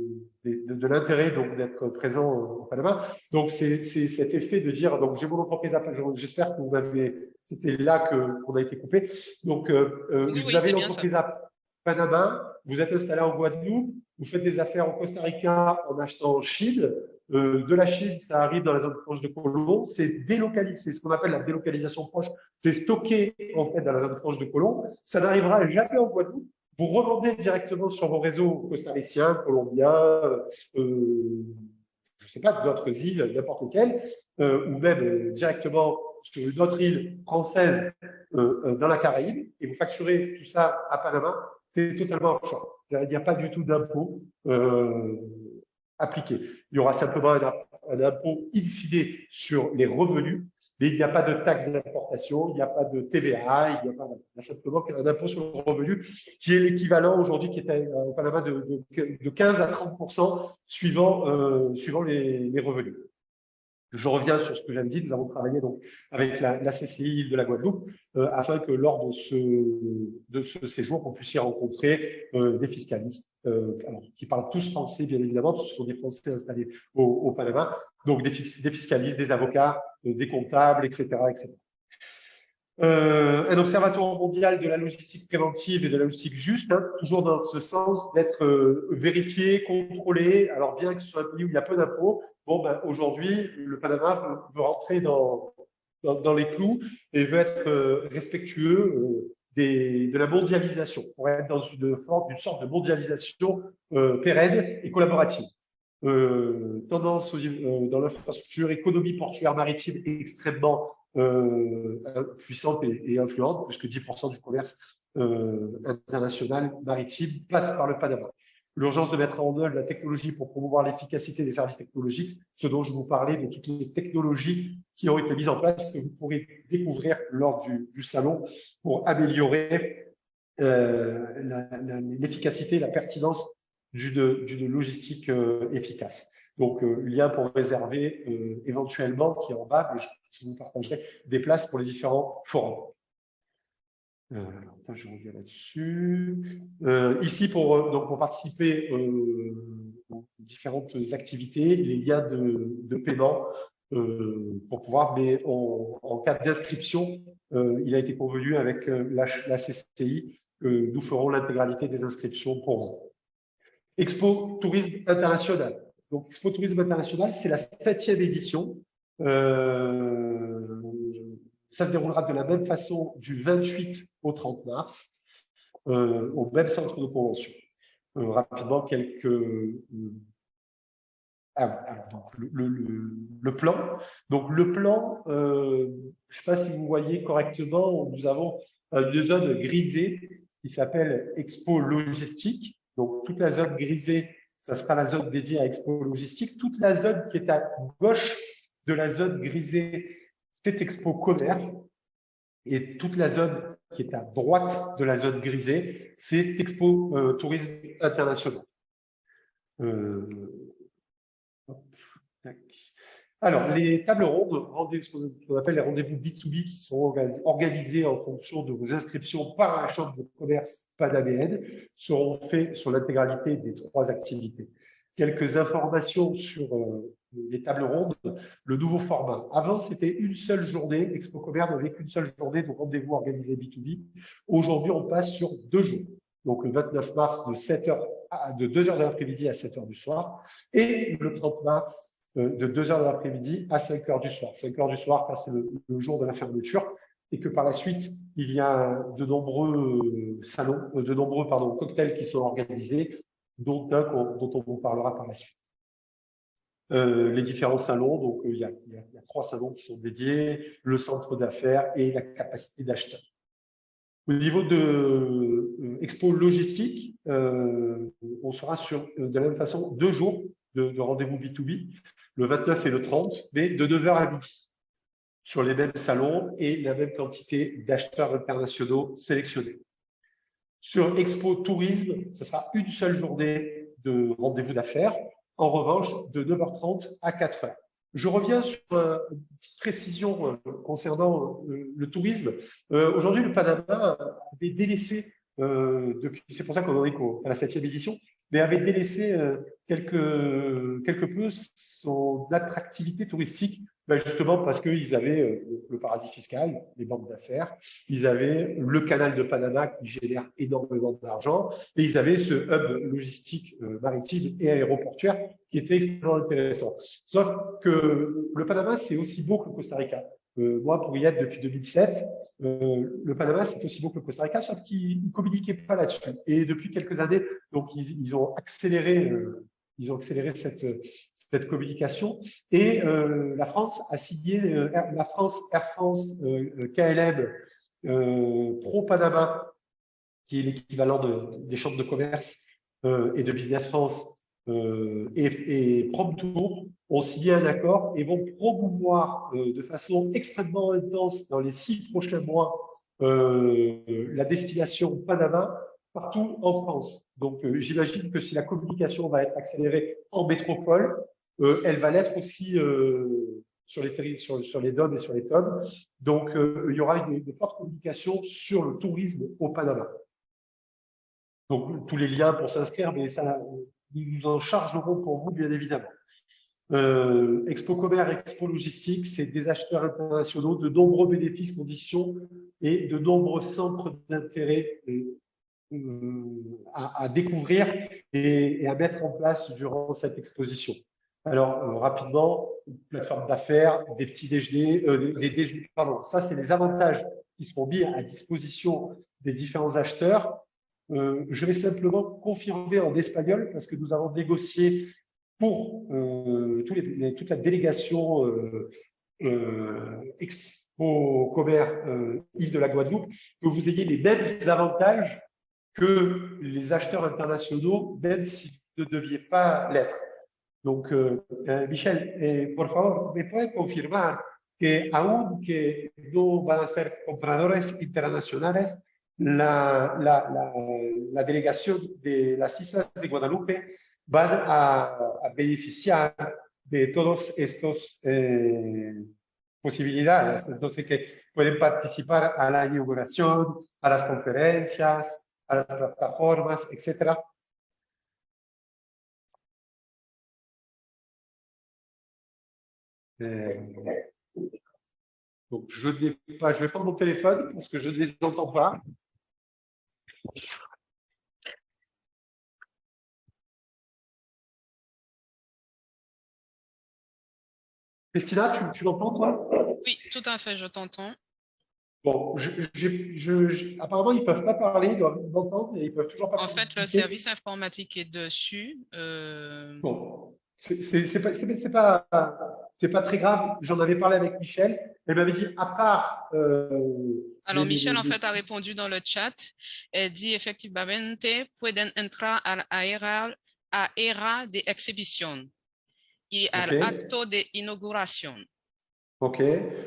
l'intérêt d'être présent au Panama. Donc, c'est cet effet de dire, donc j'ai mon entreprise à Panama, j'espère que vous m'avez, c'était là qu'on a été coupé. Donc, vous avez l'entreprise à Panama, vous êtes installé en Guadeloupe, vous faites des affaires au Costa Rica en achetant en Chine. De la Chine, ça arrive dans la zone franche de Colomb. C'est délocalisé, c'est ce qu'on appelle la délocalisation proche. C'est stocké en fait dans la zone franche de Colomb. Ça n'arrivera jamais en Guadeloupe vous revendez directement sur vos réseaux costariciens, colombiens, je ne sais pas, d'autres îles, n'importe lesquelles, ou même directement sur une autre île française dans la Caraïbe, et vous facturez tout ça à Panama, c'est totalement offshore. Il n'y a pas du tout d'impôt appliqué. Il y aura simplement un impôt in fine sur les revenus, mais il n'y a pas de taxe d'importation, il n'y a pas de TVA, il n'y a simplement un impôt sur le revenu qui est l'équivalent aujourd'hui qui est au Panama de 15 à 30% suivant les revenus. Je reviens sur ce que j'avais dit, nous avons travaillé donc avec la CCI de la Guadeloupe afin que lors de ce séjour, on puisse y rencontrer des fiscalistes alors, qui parlent tous français, bien évidemment, parce que ce sont des Français installés au Panama, donc des fiscalistes, des avocats, des comptables, etc. etc. Un observatoire mondial de la logistique préventive et de la logistique juste, hein, toujours dans ce sens d'être vérifié, contrôlé. Alors bien que ce soit un pays où il y a peu d'impôts, bon, ben, aujourd'hui, le Panama veut rentrer dans les clous et veut être respectueux de la mondialisation, pour être dans une sorte de mondialisation pérenne et collaborative. Tendance dans l'infrastructure, économie portuaire maritime extrêmement puissante et influente, puisque 10% du commerce international maritime passe par le Panama. L'urgence de mettre en œuvre la technologie pour promouvoir l'efficacité des services technologiques, ce dont je vous parlais de toutes les technologies qui ont été mises en place, que vous pourrez découvrir lors du salon pour améliorer l'efficacité et la pertinence d'une logistique efficace. Donc, lien pour réserver éventuellement, qui est en bas, mais je vous partagerai des places pour les différents forums. Je reviens là-dessus. Ici, pour participer aux différentes activités, les liens de paiement pour pouvoir, mais en cas d'inscription, il a été convenu avec la CCI que nous ferons l'intégralité des inscriptions pour vous. Expo Tourisme International. Donc, Expo Tourisme International, c'est la 7e édition. Ça se déroulera de la même façon du 28 au 30 mars, au même centre de convention. Rapidement, alors, donc, le plan. Donc, le plan, je ne sais pas si vous voyez correctement, nous avons une zone grisée qui s'appelle Expo Logistique. Donc, toute la zone grisée, ça sera la zone dédiée à Expo Logistique. Toute la zone qui est à gauche de la zone grisée, c'est Expo Commerce. Et toute la zone qui est à droite de la zone grisée, c'est Expo Tourisme International. Alors, les tables rondes, ce qu'on appelle les rendez-vous B2B, qui sont organisés en fonction de vos inscriptions par la Chambre de commerce panaméenne, seront faits sur l'intégralité des 3 activités. Quelques informations sur les tables rondes, le nouveau format. Avant, c'était une seule journée, Expo Commerce n'avait qu'une seule journée de rendez-vous organisé B2B. Aujourd'hui, on passe sur 2 jours. Donc, le 29 mars de 2h de l'après-midi à 7h du soir et le 30 mars de 2h de l'après-midi à 5h du soir. 5h du soir, car c'est le jour de la fermeture et que par la suite, il y a de nombreux cocktails qui sont organisés, dont un dont on vous parlera par la suite. Les différents salons, donc il y a 3 salons qui sont dédiés, le centre d'affaires et la capacité d'acheteur. Au niveau de Expo Logistique, on sera sur, de la même façon, 2 jours de rendez-vous B2B, le 29 et le 30, mais de 9h à midi, sur les mêmes salons et la même quantité d'acheteurs internationaux sélectionnés. Sur Expo Tourisme, ce sera une seule journée de rendez-vous d'affaires, en revanche, de 9h30 à 4h. Je reviens sur une petite précision concernant le tourisme. Aujourd'hui, le Panama avait délaissé, c'est pour ça qu'on en est à la 7e édition, mais avait délaissé quelque peu son attractivité touristique, justement parce qu'ils avaient le paradis fiscal, les banques d'affaires, ils avaient le canal de Panama qui génère énormément d'argent, et ils avaient ce hub logistique maritime et aéroportuaire qui était extrêmement intéressant. Sauf que le Panama, c'est aussi beau que le Costa Rica. moi, pour y être depuis 2007, le Panama, c'est aussi beau que le Costa Rica, sauf qu'ils ne communiquaient pas là-dessus. Et depuis quelques années, donc, ils ont accéléré cette communication. Et la France a signé, Air France KLM Pro Panama, qui est l'équivalent des chambres de commerce et de Business France et Promtour ont signé un accord et vont promouvoir de façon extrêmement intense dans les 6 prochains mois la destination Panama partout en France. Donc, j'imagine que si la communication va être accélérée en métropole, elle va l'être aussi sur les DOM et sur les TOM. Donc, il y aura une forte communication sur le tourisme au Panama. Donc, tous les liens pour s'inscrire, mais ça, nous nous en chargerons pour vous, bien évidemment. Expo Commerce, Expo Logistique, c'est des acheteurs internationaux, de nombreux bénéfices, conditions et de nombreux centres d'intérêt à découvrir et à mettre en place durant cette exposition. Alors, rapidement, une plateforme d'affaires, des petits déjeuners, des déjeuners, pardon, ça, c'est les avantages qui seront mis à disposition des différents acheteurs. Je vais simplement confirmer en espagnol parce que nous avons négocié pour toute la délégation Expo Commerce Île de la Guadeloupe que vous ayez les mêmes avantages que les acheteurs internationaux, même si vous ne deviez pas l'être. Donc, Michel, por favor, ¿me puede confirmar que aunque no van a ser compradores internacionales, la delegación de las Islas de Guadalupe van a beneficiar de todos estos posibilidades? Entonces, que pueden participar a la inauguración, a las conferencias, a las plataformas, etc. Donc, je vais prendre mon téléphone parce que je ne les entends pas. Christina, tu m'entends, toi? Oui, tout à fait, je t'entends. Bon, apparemment, ils ne peuvent pas parler, ils doivent m'entendre, mais ils ne peuvent toujours pas En fait, le service informatique est dessus. Bon, c'est pas très grave. J'en avais parlé avec Michel. Elle m'avait dit, à part… Alors, Michel, en fait, a répondu dans le chat. Elle dit, efectivamente, pueden entrar a era de exhibición y al acto de inauguración. Ok.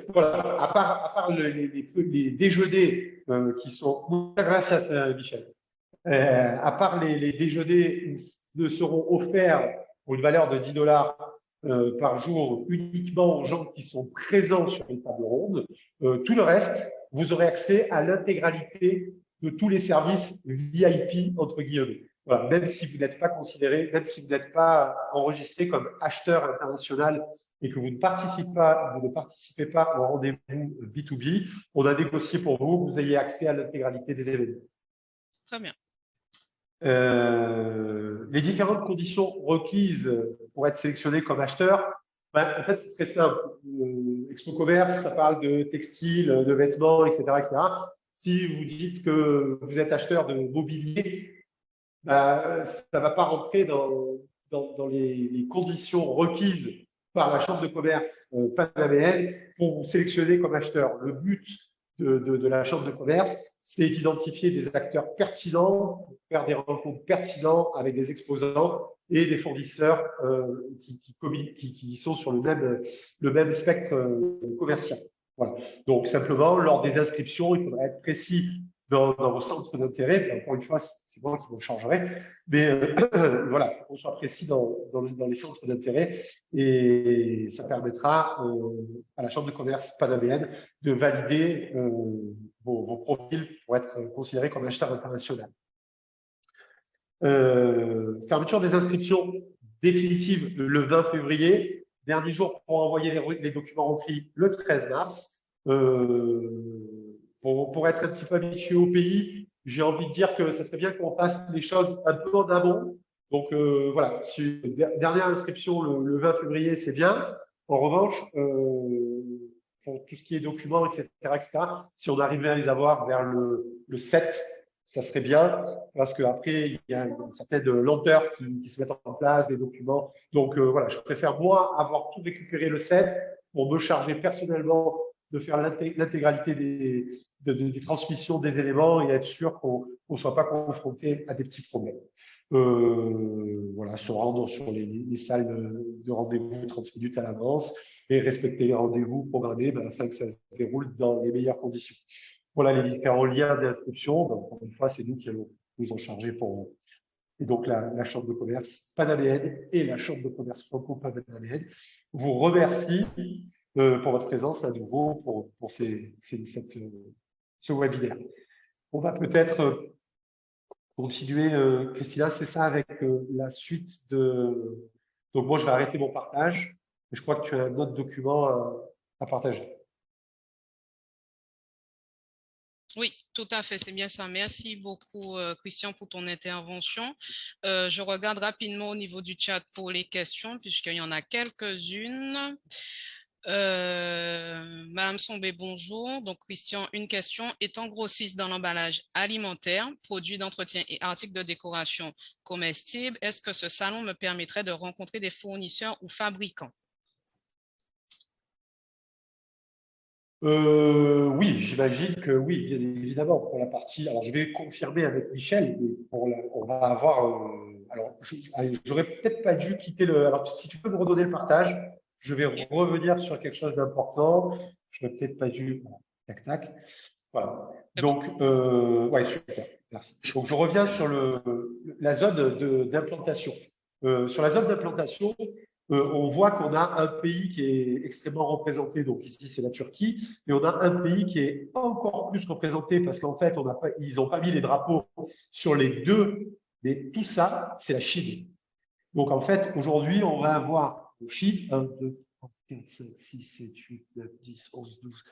Voilà. À part les déjeuners qui sont… Muchas gracias, Michel. À part les déjeuners ne seront offerts pour une valeur de $10 par jour uniquement aux gens qui sont présents sur une table ronde. Tout le reste, vous aurez accès à l'intégralité de tous les services VIP, entre guillemets. Voilà, même si vous n'êtes pas considéré, même si vous n'êtes pas enregistré comme acheteur international et que vous ne participez pas au rendez-vous B2B, on a négocié pour vous que vous ayez accès à l'intégralité des événements. Très bien. Les différentes conditions requises pour être sélectionné comme acheteur, en fait, c'est très simple. Expo Commerce, ça parle de textiles, de vêtements, etc., etc. Si vous dites que vous êtes acheteur de mobilier, ça ne va pas rentrer dans les conditions requises par la Chambre de commerce panaméenne pour vous sélectionner comme acheteur. Le but de la Chambre de commerce, c'est d'identifier des acteurs pertinents, faire des rencontres pertinentes avec des exposants et des fournisseurs qui sont sur le même spectre commercial. Voilà. Donc, simplement, lors des inscriptions, il faudra être précis dans vos centres d'intérêt. Encore une fois, c'est moi qui vous le changerai. Mais voilà, qu'on soit précis dans les centres d'intérêt et ça permettra à la Chambre de commerce panaméenne de valider vos profils pour être considérés comme acheteurs internationaux. Fermeture des inscriptions définitives le 20 février. Dernier jour pour envoyer les documents remplis le 13 mars. Pour être un petit peu habitué au pays, j'ai envie de dire que ça serait bien qu'on fasse les choses un peu en amont. Donc voilà, dernière inscription le 20 février, c'est bien. En revanche, pour tout ce qui est documents, etc., etc. Si on arrivait à les avoir vers le 7, ça serait bien, parce qu'après, il y a une certaine lenteur qui se met en place, des documents. Donc, voilà, je préfère, moi, avoir tout récupéré le 7 pour me charger personnellement de faire l'intégralité des transmissions des éléments et être sûr qu'on ne soit pas confronté à des petits problèmes. Voilà, se rendre sur les salles de rendez-vous 30 minutes à l'avance et respecter les rendez-vous programmés afin que ça se déroule dans les meilleures conditions. Voilà les différents liens d'inscription. Encore une fois, c'est nous qui allons nous en charger pour. Et donc, la Chambre de commerce panaméenne et la Chambre de commerce franco-panaméenne vous remercie pour votre présence à nouveau pour ce webinaire. On va peut-être continuer, Christina, c'est ça, avec la suite de… Donc, moi, je vais arrêter mon partage. Et je crois que tu as un autre document à partager. Oui, tout à fait, c'est bien ça. Merci beaucoup, Christian, pour ton intervention. Je regarde rapidement au niveau du chat pour les questions, puisqu'il y en a quelques-unes. Madame Sombé, bonjour. Donc, Christian, une question. Étant grossiste dans l'emballage alimentaire, produits d'entretien et articles de décoration comestibles, est-ce que ce salon me permettrait de rencontrer des fournisseurs ou fabricants? Oui, j'imagine que oui, bien évidemment, pour la partie… Alors, je vais confirmer avec Michel, mais on va avoir… alors, j'aurais peut-être pas dû quitter le… Alors, si tu peux me redonner le partage, je vais revenir sur quelque chose d'important. Je n'aurais peut-être pas dû… Tac, tac. Voilà. Donc, ouais, super. Merci. Donc, je reviens sur la zone d'implantation. Sur la zone d'implantation, on voit qu'on a un pays qui est extrêmement représenté, donc ici c'est la Turquie, et on a un pays qui est encore plus représenté parce qu'en fait ils n'ont pas mis les drapeaux sur les deux, mais tout ça c'est la Chine. Donc en fait aujourd'hui on va avoir en Chine 1, 2, 3, 4, 5, 6, 7, 8, 9, 10, 11, 12,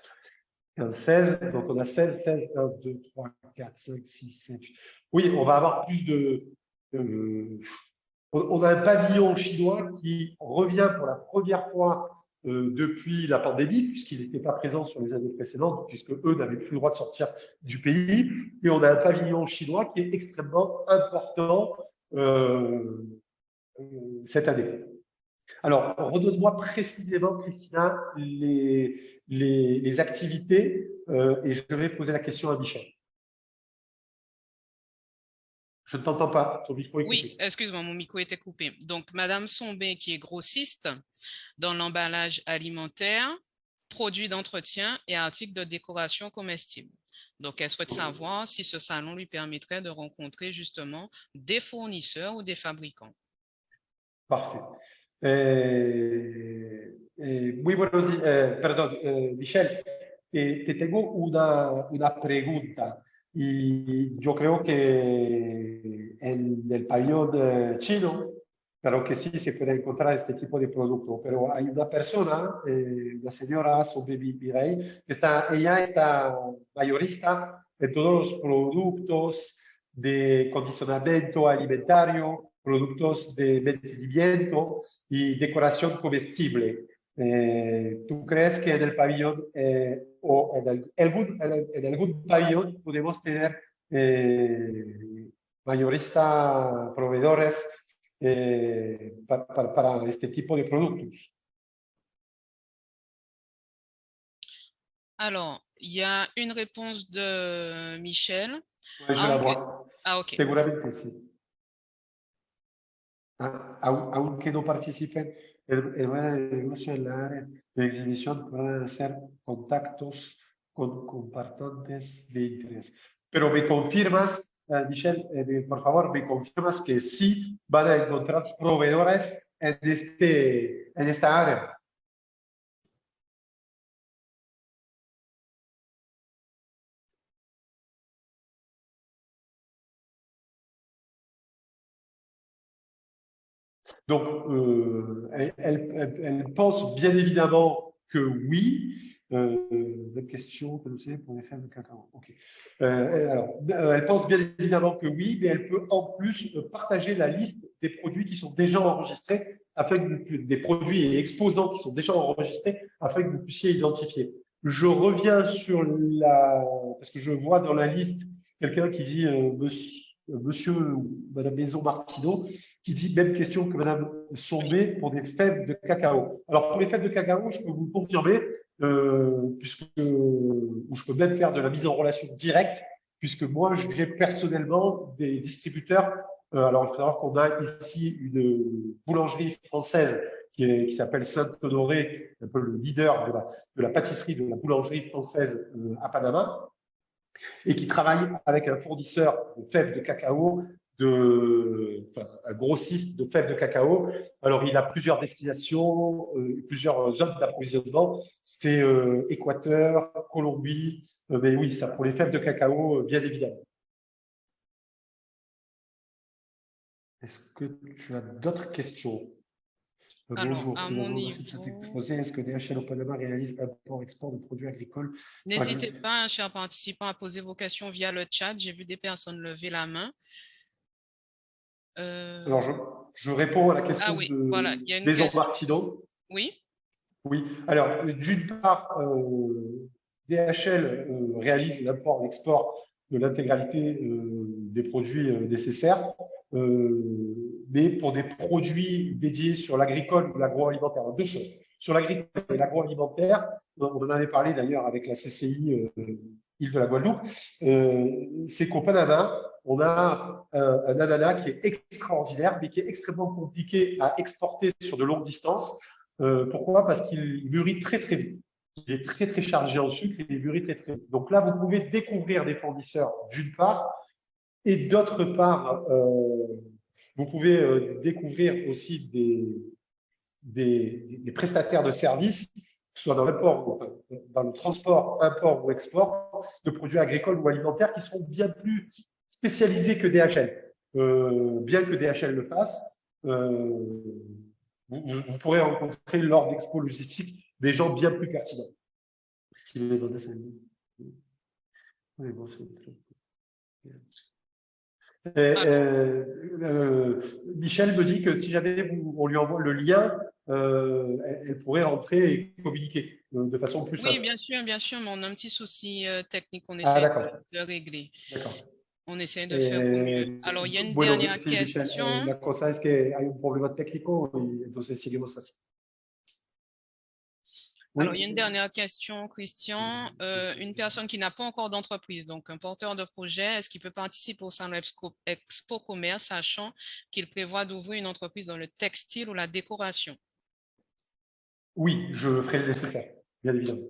15, 16, donc on a 16, 1, 2, 3, 4, 5, 6, 7, 8. Oui, on va avoir plus de… on a un pavillon chinois qui revient pour la première fois depuis la pandémie, puisqu'il n'était pas présent sur les années précédentes, puisque eux n'avaient plus le droit de sortir du pays. Et on a un pavillon chinois qui est extrêmement important cette année. Alors, redonne-moi précisément, Christina, les activités et je vais poser la question à Michel. Je ne t'entends pas, ton micro est coupé. Oui, excuse-moi, mon micro était coupé. Donc, Madame Sombé, qui est grossiste dans l'emballage alimentaire, produits d'entretien et articles de décoration comestibles. Donc, elle souhaite savoir si ce salon lui permettrait de rencontrer justement des fournisseurs ou des fabricants. Parfait. Muy buenos días, perdón, Michelle, te tengo una pregunta y yo creo que en el pabellón chino, claro que sí se puede encontrar este tipo de producto, pero hay una persona, la señora Sombé Mireille, ella está mayorista en todos los productos de condicionamiento alimentario, productos de mantenimiento y decoración comestible. ¿Tú crees que en el pabellón o en algún pabellón podemos tener mayoristas, proveedores para este tipo de productos? Alors, il y a une réponse de Michel. Pues je la vois. Ah, ok. Seguramente sí. Aunque no participen el negocio en la área de exhibición, pueden hacer contactos con compartantes de interés. Pero me confirmas, Michelle, por favor, me confirmas que sí van a encontrar proveedores en esta área. Donc, elle pense bien évidemment que oui. La question que nous savons pour les fermes de cacao. Okay. Alors, elle pense bien évidemment que oui, mais elle peut en plus partager la liste des produits qui sont déjà enregistrés, afin que des produits et exposants qui sont déjà enregistrés, afin que vous puissiez identifier. je reviens sur parce que je vois dans la liste quelqu'un qui dit monsieur ou Madame Maison-Martineau, qui dit même question que Madame Sombé pour des fèves de cacao. Alors, pour les fèves de cacao, je peux vous confirmer, ou je peux même faire de la mise en relation directe, puisque moi, j'ai personnellement des distributeurs. Alors, il faut savoir qu'on a ici une boulangerie française qui s'appelle Saint-Honoré, un peu le leader de la pâtisserie, de la boulangerie française à Panama, et qui travaille avec un fournisseur de fèves de cacao, un grossiste de fèves de cacao. Alors, il a plusieurs destinations, plusieurs zones d'approvisionnement. C'est Équateur, Colombie, mais oui, ça pour les fèves de cacao, bien évidemment. Est-ce que tu as d'autres questions? Alors, Bonjour, à tout mon d'abord, niveau, merci de cet exposé. Est-ce que DHL au Panama réalise import-export de produits agricoles? n'hésitez pas, chers participants, à poser vos questions via le chat. J'ai vu des personnes lever la main. Alors, je réponds à la question oui, de voilà, il y a une Maison question. Martineau. Oui. Oui, alors d'une part, DHL réalise l'import et l'export de l'intégralité des produits nécessaires, mais pour des produits dédiés sur l'agricole ou l'agroalimentaire. Deux choses. Sur l'agricole et l'agroalimentaire, on en avait parlé d'ailleurs avec la CCI Île de la Guadeloupe, c'est qu'au Panama, on a un ananas qui est extraordinaire, mais qui est extrêmement compliqué à exporter sur de longues distances. Pourquoi? Parce qu'il mûrit très très vite. Il est très très chargé en sucre et il mûrit très très vite. Donc là, vous pouvez découvrir des fournisseurs d'une part, et d'autre part, vous pouvez découvrir aussi des prestataires de services, que ce soit dans le transport, import ou export, de produits agricoles ou alimentaires qui sont bien plus spécialisés que DHL. Bien que DHL le fasse, vous pourrez rencontrer lors d'expos logistiques des gens bien plus pertinents. Michel me dit que si jamais on lui envoie le lien, elle pourrait rentrer et communiquer de façon plus simple. Oui, bien sûr, mais on a un petit souci technique qu'on Ah, essaie d'accord. de régler. D'accord. On essaie de faire au mieux. Alors, il y a une dernière question. La cosa es que hay un problema técnico y entonces seguimos así. Oui. Alors, il y a une dernière question, Christian. Une personne qui n'a pas encore d'entreprise, donc un porteur de projet, est-ce qu'il peut participer au sein de l'Expo Commerce, sachant qu'il prévoit d'ouvrir une entreprise dans le textile ou la décoration? Oui, je ferai le nécessaire, bien évidemment.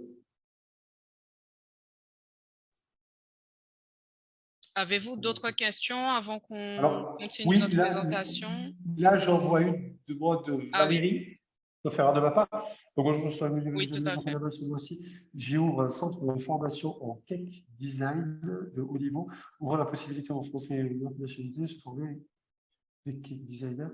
Avez-vous d'autres questions avant qu'on continue oui, notre présentation? Là, j'en vois une de moi de Valérie, sauf erreur de ma part. Donc, bonjour, je suis Oui, tout à fait. ce mois-ci. J'ouvre un centre de formation en cake design de haut niveau, ouvrant la possibilité aux Français et aux nationalités de se former des cake designers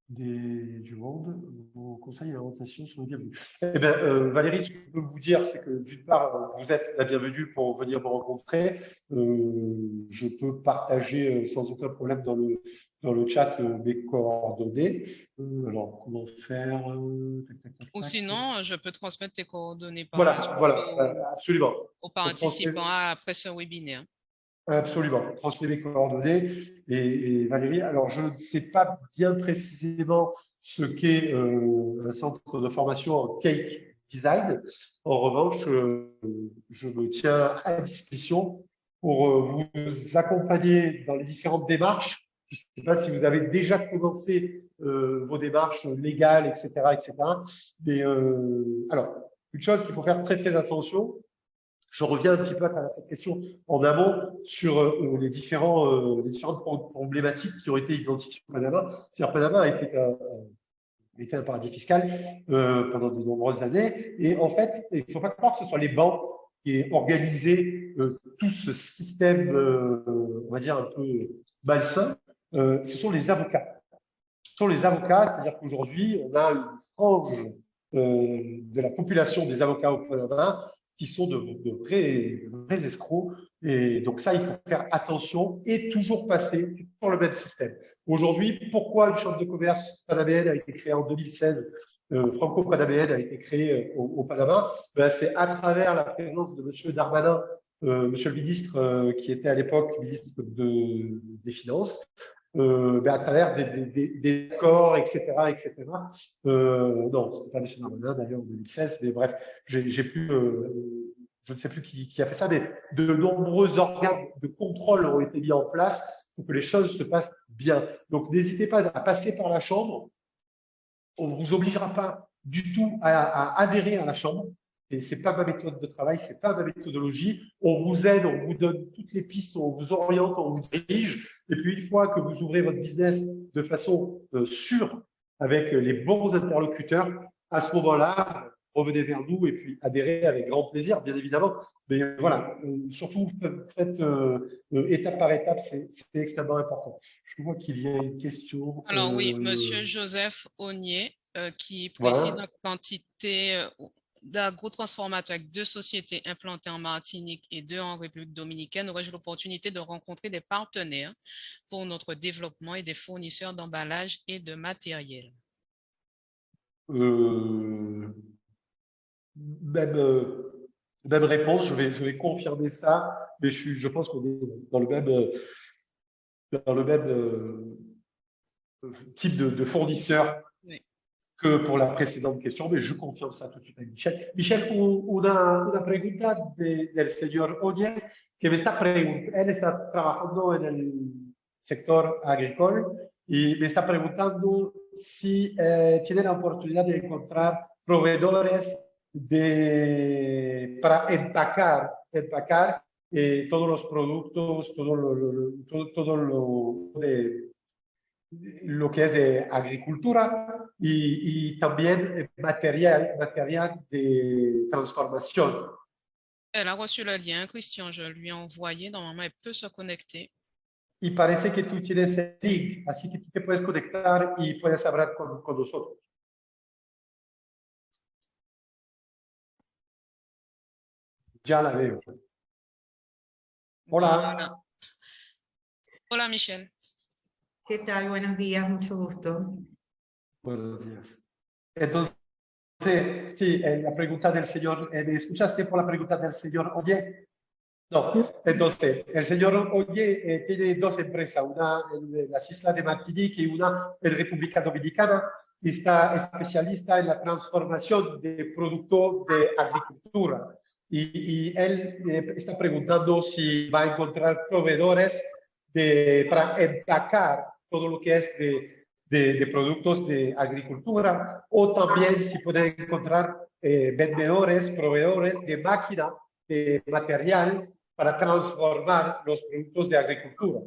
du monde. Vos conseils et orientations sont les bienvenus. Eh bien, Valérie, ce que je peux vous dire, c'est que d'une part, vous êtes la bienvenue pour venir me rencontrer. Je peux partager sans aucun problème dans le chat mes coordonnées. Alors, comment faire Ou sinon, je peux transmettre tes coordonnées voilà, absolument. aux participants après ce webinaire. Absolument, transmettre mes coordonnées. Et Valérie, alors je ne sais pas bien précisément ce qu'est un centre de formation en cake design. En revanche, je me tiens à disposition pour vous accompagner dans les différentes démarches. Je ne sais pas si vous avez déjà commencé vos démarches légales, etc., etc. Mais alors, une chose qu'il faut faire très très attention. Je reviens un petit peu à cette question en amont sur les différentes problématiques qui ont été identifiées au Panama. C'est-à-dire, Panama a été un paradis fiscal pendant de nombreuses années. Et en fait, il ne faut pas croire que ce soit les banques qui aient organisé tout ce système, on va dire, un peu malsain. Ce sont les avocats. Ce sont les avocats, c'est-à-dire qu'aujourd'hui, on a une frange de la population des avocats au Panama qui sont de vrais escrocs. Et donc ça, il faut faire attention et toujours passer sur le même système. Aujourd'hui, pourquoi une chambre de commerce panaméenne a été créée en 2016 franco-panaméenne a été créée au Panama, ben, c'est à travers la présence de M. Darmanin, Monsieur le ministre qui était à l'époque ministre des Finances, ben, à travers des accords, etc., etc. Non, c'était pas M. Darmanin d'ailleurs en 2016, mais bref, j'ai plus, je ne sais plus qui a fait ça, mais de nombreux organes de contrôle ont été mis en place pour que les choses se passent bien. Donc, n'hésitez pas à passer par la Chambre. On ne vous obligera pas du tout à adhérer à la Chambre. Et c'est pas ma méthode de travail, c'est pas ma méthodologie. On vous aide, on vous donne toutes les pistes, on vous oriente, on vous dirige. Et puis, une fois que vous ouvrez votre business de façon sûre, avec les bons interlocuteurs, à ce moment-là, revenez vers nous et puis adhérez avec grand plaisir, bien évidemment. Mais voilà, surtout faites étape par étape, c'est extrêmement important. Je vois qu'il y a une question. Alors oui, Monsieur Joseph Ognier, qui précise Voilà. la quantité d'agrotransformateurs avec 2 sociétés implantées en Martinique et 2 en République dominicaine. Aurais-je l'opportunité de rencontrer des partenaires pour notre développement et des fournisseurs d'emballage et de matériel? Même réponse, je vais confirmer ça, mais je pense qu'on est dans le même type de fournisseur Oui. que pour la précédente question, mais je confirme ça tout de suite avec Michel. Michel, una pregunta del señor Oye, que me está preguntando, él está trabajando en el sector agrícola y me está preguntando si tiene la oportunidad de encontrar proveedores para empacar todos los productos, todo lo que es de agricultura y también material de transformación. Elle a reçu le lien, Christian, je lui ai envoyé. Normalement, elle peut se connecter. Y parece que tú tienes el link, así que tú te puedes conectar y puedes hablar con nosotros. Ya la veo. Hola. Voilà. Hola, Michel. ¿Qué tal? Buenos días, mucho gusto. Buenos días. Entonces, sí, la pregunta del señor, ¿me escuchaste por la pregunta del señor Oye? No, entonces, el señor Oye tiene 2 empresas, una en las Islas de Martinique y una en República Dominicana. Está especialista en la transformación de productos de agricultura. Y él está preguntando si va a encontrar proveedores para empacar todo lo que es de productos de agricultura, o también si puede encontrar vendedores, proveedores de máquina, de material para transformar los productos de agricultura.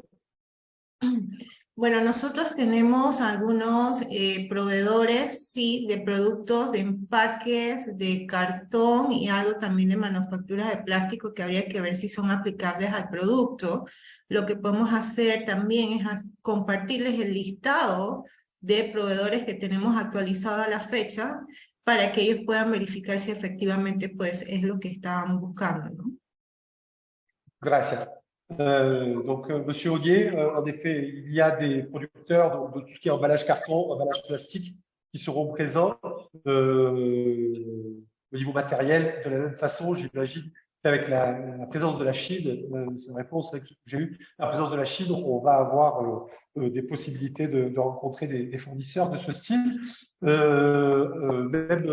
Bueno, nosotros tenemos algunos proveedores, sí, de productos, de empaques, de cartón y algo también de manufacturas de plástico que habría que ver si son aplicables al producto. Lo que podemos hacer también es compartirles el listado de proveedores que tenemos actualizado a la fecha para que ellos puedan verificar si efectivamente pues, es lo que estaban buscando, ¿no? Gracias. Donc, Monsieur Audier, en effet, il y a des producteurs de tout ce qui est emballage carton, emballage plastique, qui seront présents au niveau matériel. De la même façon, j'imagine qu'avec la présence de la Chine, c'est une réponse que j'ai eue, la présence de la Chine, on va avoir des possibilités de rencontrer des fournisseurs de ce style. Même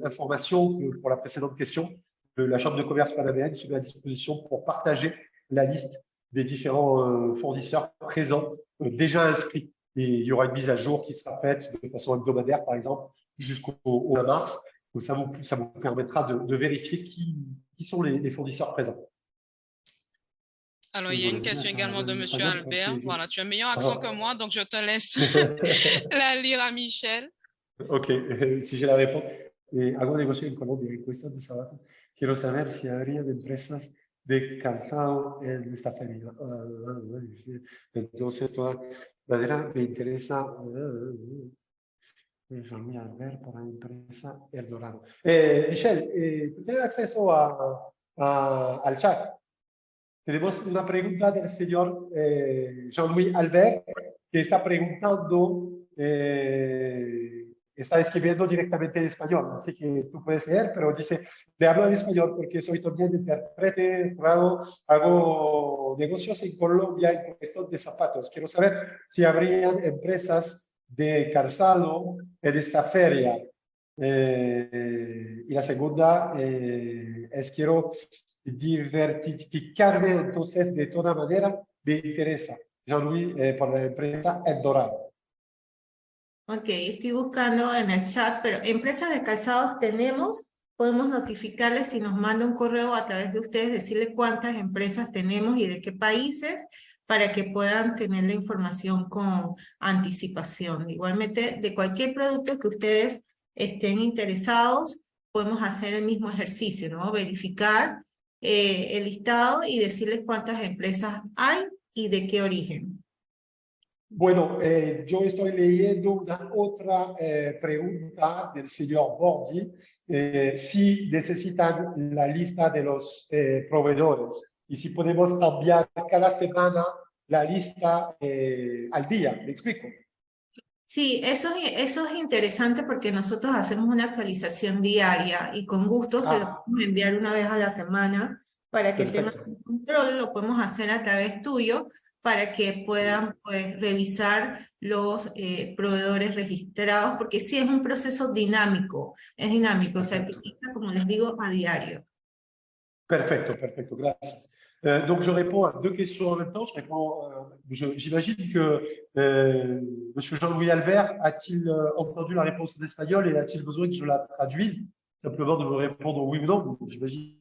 information que pour la précédente question, la Chambre de commerce panaméenne se met à disposition pour partager la liste des différents fournisseurs présents, déjà inscrits. Et il y aura une mise à jour qui sera faite de façon hebdomadaire, par exemple, jusqu'au 1 mars. Donc, ça vous permettra de vérifier qui sont les fournisseurs présents. Alors, il y a une question également de Monsieur Albert. Voilà, tu as un meilleur accent que moi, donc je te laisse la lire à Michel. Ok, si j'ai la réponse. Hago negocio en Colombia, encuestas de zapatos. Quiero saber si habría de empresas de calzado en esta feria. Entonces, toda manera me interesa. Jean-Louis Albert para la empresa El Dorado. Michel, ¿tú tienes acceso al chat? Tenemos una pregunta del señor Jean-Louis Albert que está preguntando está escribiendo directamente en español, así que tú puedes leer, pero dice, le hablo en español porque soy también intérprete, hago negocios en Colombia en cuestión de zapatos. Quiero saber si habrían empresas de calzado en esta feria. Y la segunda es quiero diversificarme, entonces de toda manera me interesa. Jean-Louis, por la empresa El Dorado. Ok, estoy buscando en el chat, pero empresas de calzados tenemos, podemos notificarles si nos manda un correo a través de ustedes, decirle cuántas empresas tenemos y de qué países, para que puedan tener la información con anticipación. Igualmente, de cualquier producto que ustedes estén interesados, podemos hacer el mismo ejercicio, ¿no? Verificar el listado y decirles cuántas empresas hay y de qué origen. Bueno, yo estoy leyendo una otra pregunta del señor Bordi, si necesitan la lista de los proveedores y si podemos cambiar cada semana la lista al día. ¿Me explico? Sí, eso es interesante porque nosotros hacemos una actualización diaria y con gusto se lo podemos enviar una vez a la semana para que tengan Perfecto. un control, lo podemos hacer a través tuyo para que puedan pues, revisar los proveedores registrados, porque sí es un proceso dinámico, es dinámico, se actualiza, como les digo, a diario. Perfecto, perfecto, gracias. Donc, je réponds à deux questions en même temps. J'imagine que M. Jean-Louis Albert a-t-il entendu la réponse en espagnol et a-t-il besoin que je la traduise? Simplement de me répondre oui ou non. J'imagine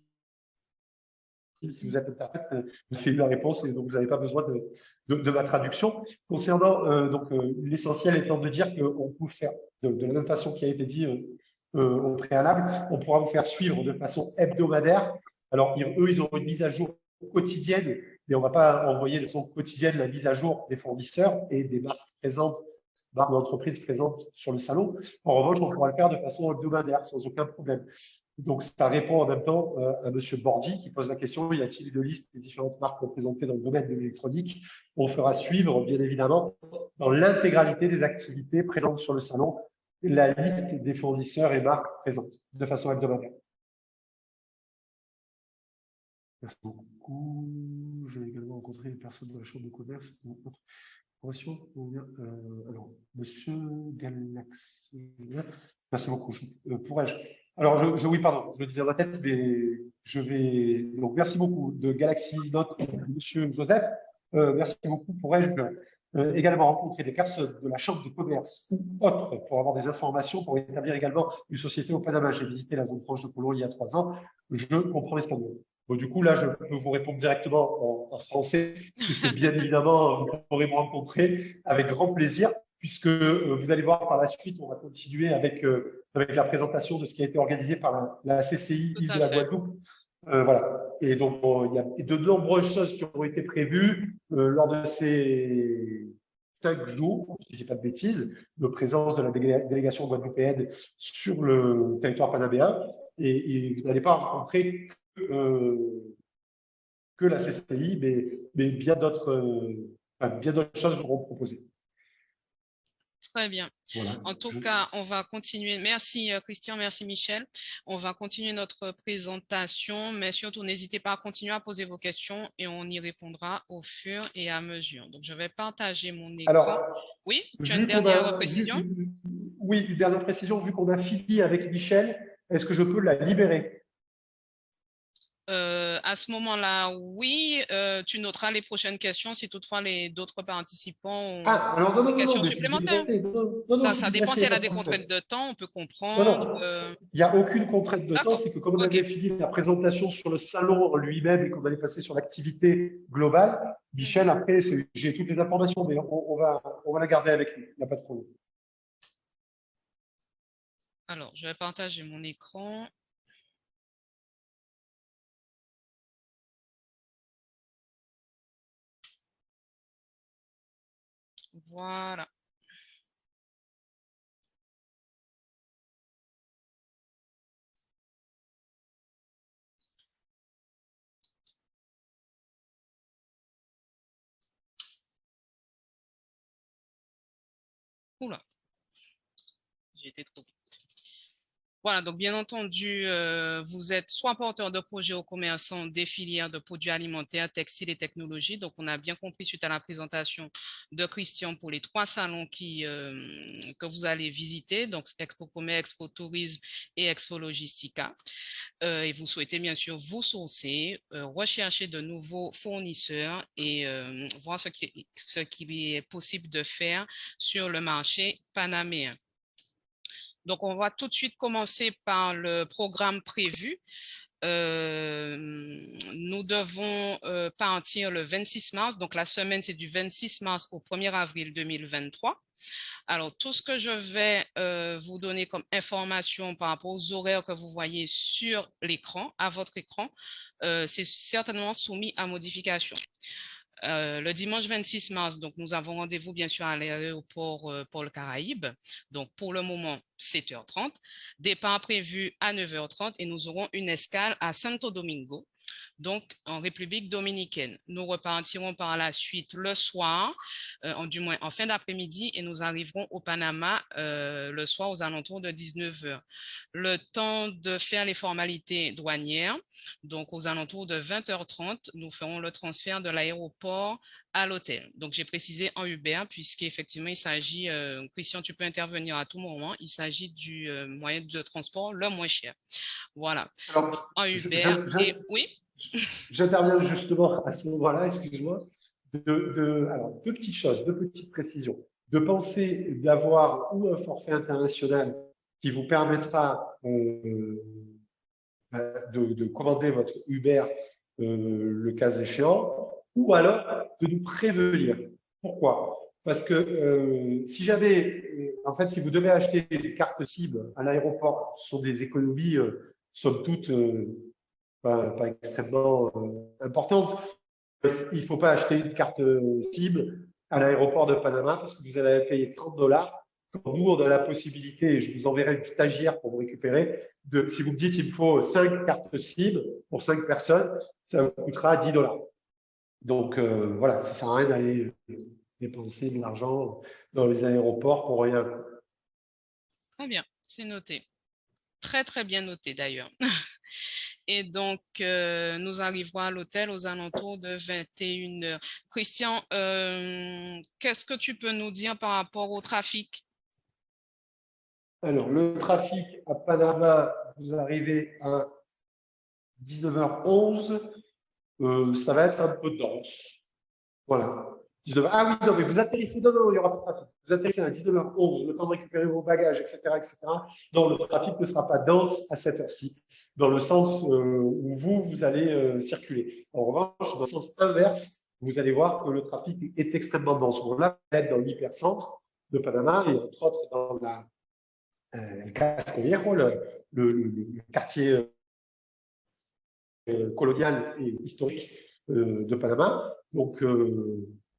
si vous êtes interprète, vous avez eu la réponse et donc vous n'avez pas besoin de ma traduction. Concernant l'essentiel étant de dire qu'on peut faire de la même façon qui a été dit au préalable, on pourra vous faire suivre de façon hebdomadaire. Alors, eux, ils ont une mise à jour quotidienne, mais on ne va pas envoyer de façon quotidienne la mise à jour des fournisseurs et des marques présentes, marques d'entreprises présentes sur le salon. En revanche, on pourra le faire de façon hebdomadaire, sans aucun problème. Donc, ça répond en même temps à M. Bordi qui pose la question, y a-t-il une liste des différentes marques représentées dans le domaine de l'électronique? On fera suivre, bien évidemment, dans l'intégralité des activités présentes sur le salon, la liste des fournisseurs et marques présentes de façon hebdomadaire. Merci beaucoup. J'ai également rencontré une personne de la Chambre de commerce. Alors, Monsieur Galaxy. Merci beaucoup. Pourrais-je? Alors, oui, pardon, je le disais dans la tête, mais je vais. Donc, merci beaucoup de Galaxy Note, Monsieur Joseph. Merci beaucoup. Pourrais-je également rencontrer des personnes de la Chambre de commerce ou autres pour avoir des informations, pour établir également une société au Panama? J'ai visité la zone franche de Polo il y a 3 ans. Je comprends l'espagnol. Bon, du coup, là, je peux vous répondre directement en français, puisque bien évidemment, vous pourrez me rencontrer avec grand plaisir, puisque vous allez voir par la suite, on va continuer avec la présentation de ce qui a été organisé par la CCI Île de la Guadeloupe. Voilà. Et donc, il y a de nombreuses choses qui ont été prévues lors de ces 5 jours, si je ne dis pas de bêtises, de présence de la délégation guadeloupéenne sur le territoire panaméen. Et vous n'allez pas rencontrer que la CCI, mais bien d'autres choses seront proposées. Très bien. Voilà. En tout cas, on va continuer. Merci Christian, merci Michel. On va continuer notre présentation, mais surtout n'hésitez pas à continuer à poser vos questions et on y répondra au fur et à mesure. Donc, je vais partager mon écran. Alors, oui, tu as une dernière précision? Oui, une dernière précision. Vu qu'on a fini avec Michel, est-ce que je peux la libérer? À ce moment-là, oui, tu noteras les prochaines questions si toutefois d'autres participants ont des questions supplémentaires. Ça dépend si elle a des contraintes de temps, on peut comprendre. Il n'y a aucune contrainte de temps, c'est que comme on avait fini la présentation sur le salon lui-même et qu'on allait passer sur l'activité globale, Michel, après, j'ai toutes les informations, mais on va la garder avec lui, il n'y a pas de problème. Alors, je vais partager mon écran. Voilà. Oula. j'ai été trop vite. Voilà, donc bien entendu, vous êtes soit porteur de projets ou commerçants des filières de produits alimentaires, textiles et technologies. Donc, on a bien compris suite à la présentation de Christian pour les 3 salons que vous allez visiter, donc Expo Commerce, Expo Tourisme et Expo Logistica. Et vous souhaitez bien sûr vous sourcer, rechercher de nouveaux fournisseurs et voir ce qu'il est possible de faire sur le marché panaméen. Donc, on va tout de suite commencer par le programme prévu. Nous devons partir le 26 mars. Donc, la semaine, c'est du 26 mars au 1er avril 2023. Alors, tout ce que je vais vous donner comme information par rapport aux horaires que vous voyez sur l'écran, à votre écran, c'est certainement soumis à modification. Le dimanche 26 mars, donc nous avons rendez-vous bien sûr à l'aéroport Paul Caraïbes. Donc pour le moment, 7h30. Départ prévu à 9h30 et nous aurons une escale à Santo Domingo, donc en République dominicaine. Nous repartirons par la suite le soir, du moins en fin d'après-midi, et nous arriverons au Panama le soir aux alentours de 19h. Le temps de faire les formalités douanières, donc aux alentours de 20h30, nous ferons le transfert de l'aéroport à l'hôtel. Donc j'ai précisé en Uber, puisqu'effectivement il s'agit, Christian, tu peux intervenir à tout moment, il s'agit du moyen de transport le moins cher. Voilà. Alors, en Uber. Oui. J'interviens justement à ce moment-là, excuse-moi. Alors, deux petites choses, deux petites précisions. De penser d'avoir ou un forfait international qui vous permettra de commander votre Uber le cas échéant, ou alors de nous prévenir. Pourquoi? Parce que si vous devez acheter des cartes SIM à l'aéroport, ce sont des économies, somme toute, pas extrêmement importante. Il ne faut pas acheter une carte SIM à l'aéroport de Panama parce que vous allez payer $30. Quand nous, on a la possibilité, et je vous enverrai une stagiaire pour vous récupérer, si vous me dites qu'il me faut 5 cartes SIM pour 5 personnes, ça vous coûtera $10. Donc voilà, ça ne sert à rien d'aller dépenser de l'argent dans les aéroports pour rien. Très bien, c'est noté. Très, très bien noté d'ailleurs. Et donc, nous arriverons à l'hôtel aux alentours de 21h. Christian, qu'est-ce que tu peux nous dire par rapport au trafic? Alors, le trafic à Panama, vous arrivez à 19h11, ça va être un peu dense. Voilà. Ah oui, non, mais vous atterrissez, non, il n'y aura pas de trafic. Vous atterrissez à 19h11, le temps de récupérer vos bagages, etc., etc. Non, le trafic ne sera pas dense à cette heure-ci, dans le sens où vous allez circuler. En revanche, dans le sens inverse, vous allez voir que le trafic est extrêmement dense. Bon, là, vous êtes dans l'hypercentre de Panama et entre autres dans le Casco Viejo, le quartier colonial et historique de Panama. Donc,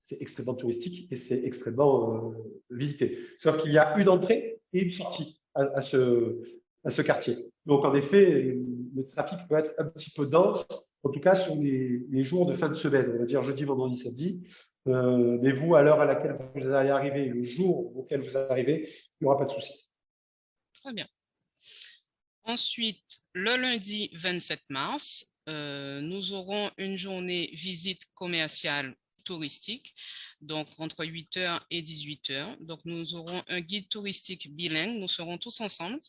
c'est extrêmement touristique et c'est extrêmement visité. Sauf qu'il y a une entrée et une sortie à ce quartier. Donc, en effet, le trafic peut être un petit peu dense, en tout cas sur les jours de fin de semaine, on va dire jeudi, vendredi, samedi. Mais vous, à l'heure à laquelle vous allez arriver, le jour auquel vous arrivez, il n'y aura pas de souci. Très bien. Ensuite, le lundi 27 mars, nous aurons une journée visite commerciale touristique, donc entre 8h et 18h. Donc, nous aurons un guide touristique bilingue. Nous serons tous ensemble,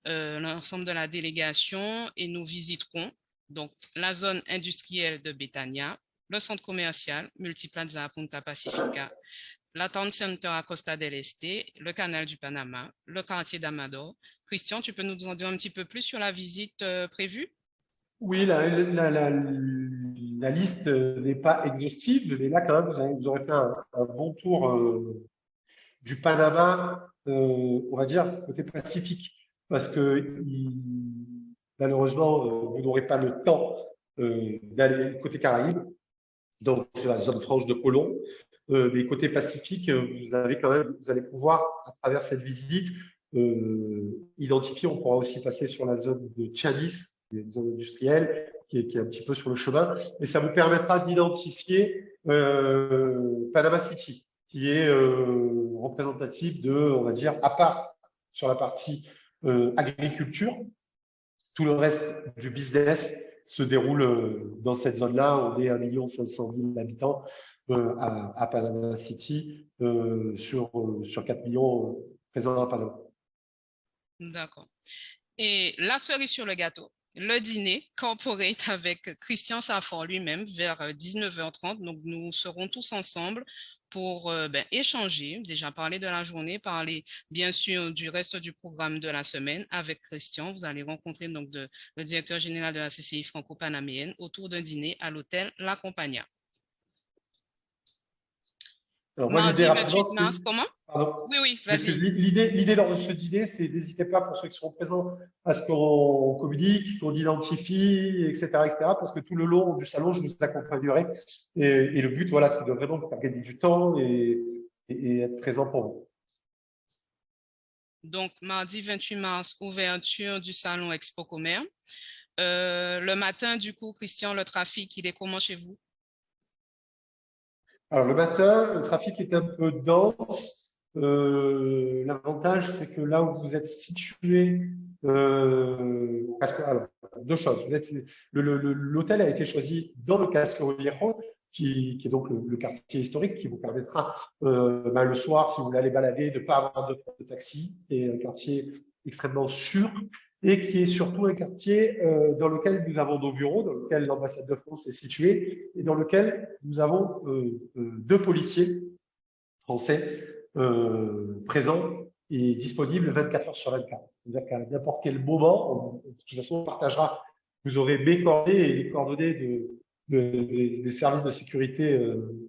l'ensemble de la délégation, et nous visiterons donc la zone industrielle de Betania, le centre commercial Multiplaza Punta Pacifica, la Town Center à Costa del Este, le canal du Panama, le quartier d'Amador. Christian, tu peux nous en dire un petit peu plus sur la visite prévue? Oui, la liste n'est pas exhaustive, mais là, quand même, vous aurez fait un bon tour du Panama, on va dire, côté Pacifique, parce que malheureusement, vous n'aurez pas le temps d'aller côté Caraïbes, donc c'est la zone franche de Colón. Mais côté Pacifique, vous allez pouvoir, à travers cette visite, identifier, on pourra aussi passer sur la zone de Chanis, une zone industrielle qui est un petit peu sur le chemin, et ça vous permettra d'identifier Panama City, qui est représentatif de, on va dire, à part sur la partie agriculture. Tout le reste du business se déroule dans cette zone-là. On est 1 500 000 habitants à Panama City sur 4 millions présents à Panama. D'accord. Et la cerise sur le gâteau, le dîner corporate avec Christian Saffor lui-même vers 19h30. Donc, nous serons tous ensemble pour échanger, déjà parler de la journée, parler bien sûr du reste du programme de la semaine avec Christian. Vous allez rencontrer donc le directeur général de la CCI franco-panaméenne autour d'un dîner à l'hôtel La Compagnia. Alors, moi, Mardi l'idée 28 rapidement, mars, comment? pardon. Oui, vas-y. L'idée lors de ce dîner, c'est n'hésitez pas pour ceux qui seront présents à ce qu'on communique, qu'on identifie, etc., parce que tout le long du salon, je vous accompagnerai. Et le but, voilà, c'est de vraiment vous faire gagner du temps et être présent pour vous. Donc, mardi 28 mars, ouverture du salon Expo Commerce. Le matin, du coup, Christian, le trafic, il est comment chez vous? Alors, le matin, le trafic est un peu dense. L'avantage, c'est que là où vous êtes situé, parce que, alors, deux choses. L'hôtel a été choisi dans le Casco Viejo, qui est donc le quartier historique, qui vous permettra le soir, si vous voulez aller balader, de ne pas avoir de taxi, et un quartier extrêmement sûr, et qui est surtout un quartier dans lequel nous avons nos bureaux, dans lequel l'ambassade de France est située, et dans lequel nous avons 2 policiers français présents et disponibles 24 heures sur 24. C'est-à-dire qu'à n'importe quel moment, de toute façon, on partagera, vous aurez mes coordonnées et les coordonnées des services de sécurité de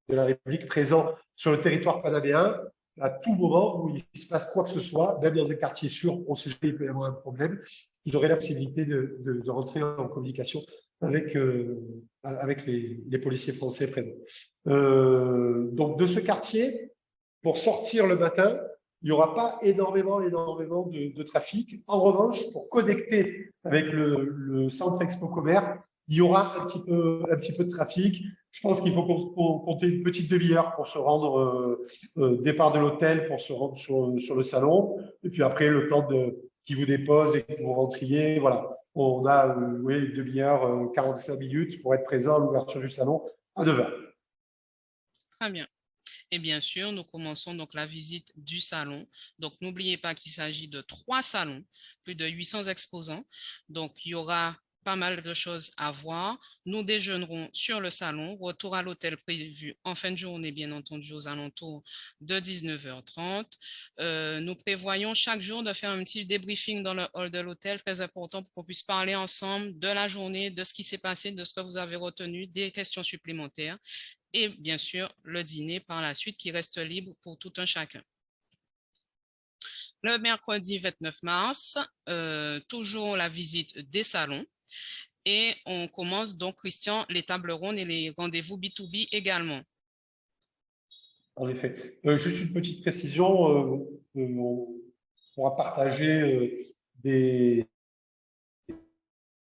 la République présents sur le territoire panaméen. À tout moment où il se passe quoi que ce soit, même dans des quartiers sûrs, on sait qu'il peut y avoir un problème, ils auraient la possibilité de rentrer en communication avec les policiers français présents. Donc, de ce quartier, pour sortir le matin, il n'y aura pas énormément de trafic. En revanche, pour connecter avec le centre Expo Commerce, il y aura un petit peu de trafic. Je pense qu'il faut compter une petite demi-heure pour se rendre départ de l'hôtel, pour se rendre sur le salon. Et puis après, le temps qui vous dépose et que vous rentriez, voilà. On a une demi-heure, 45 minutes pour être présent à l'ouverture du salon à 9h. Très bien. Et bien sûr, nous commençons donc la visite du salon. Donc, n'oubliez pas qu'il s'agit de 3 salons, plus de 800 exposants. Donc, il y aura pas mal de choses à voir. Nous déjeunerons sur le salon. Retour à l'hôtel prévu en fin de journée, bien entendu, aux alentours de 19h30. Nous prévoyons chaque jour de faire un petit débriefing dans le hall de l'hôtel, très important pour qu'on puisse parler ensemble de la journée, de ce qui s'est passé, de ce que vous avez retenu, des questions supplémentaires. Et bien sûr, le dîner par la suite qui reste libre pour tout un chacun. Le mercredi 29 mars, toujours la visite des salons. Et on commence donc, Christian, les tables rondes et les rendez-vous B2B également. En effet. Juste une petite précision, on pourra partager des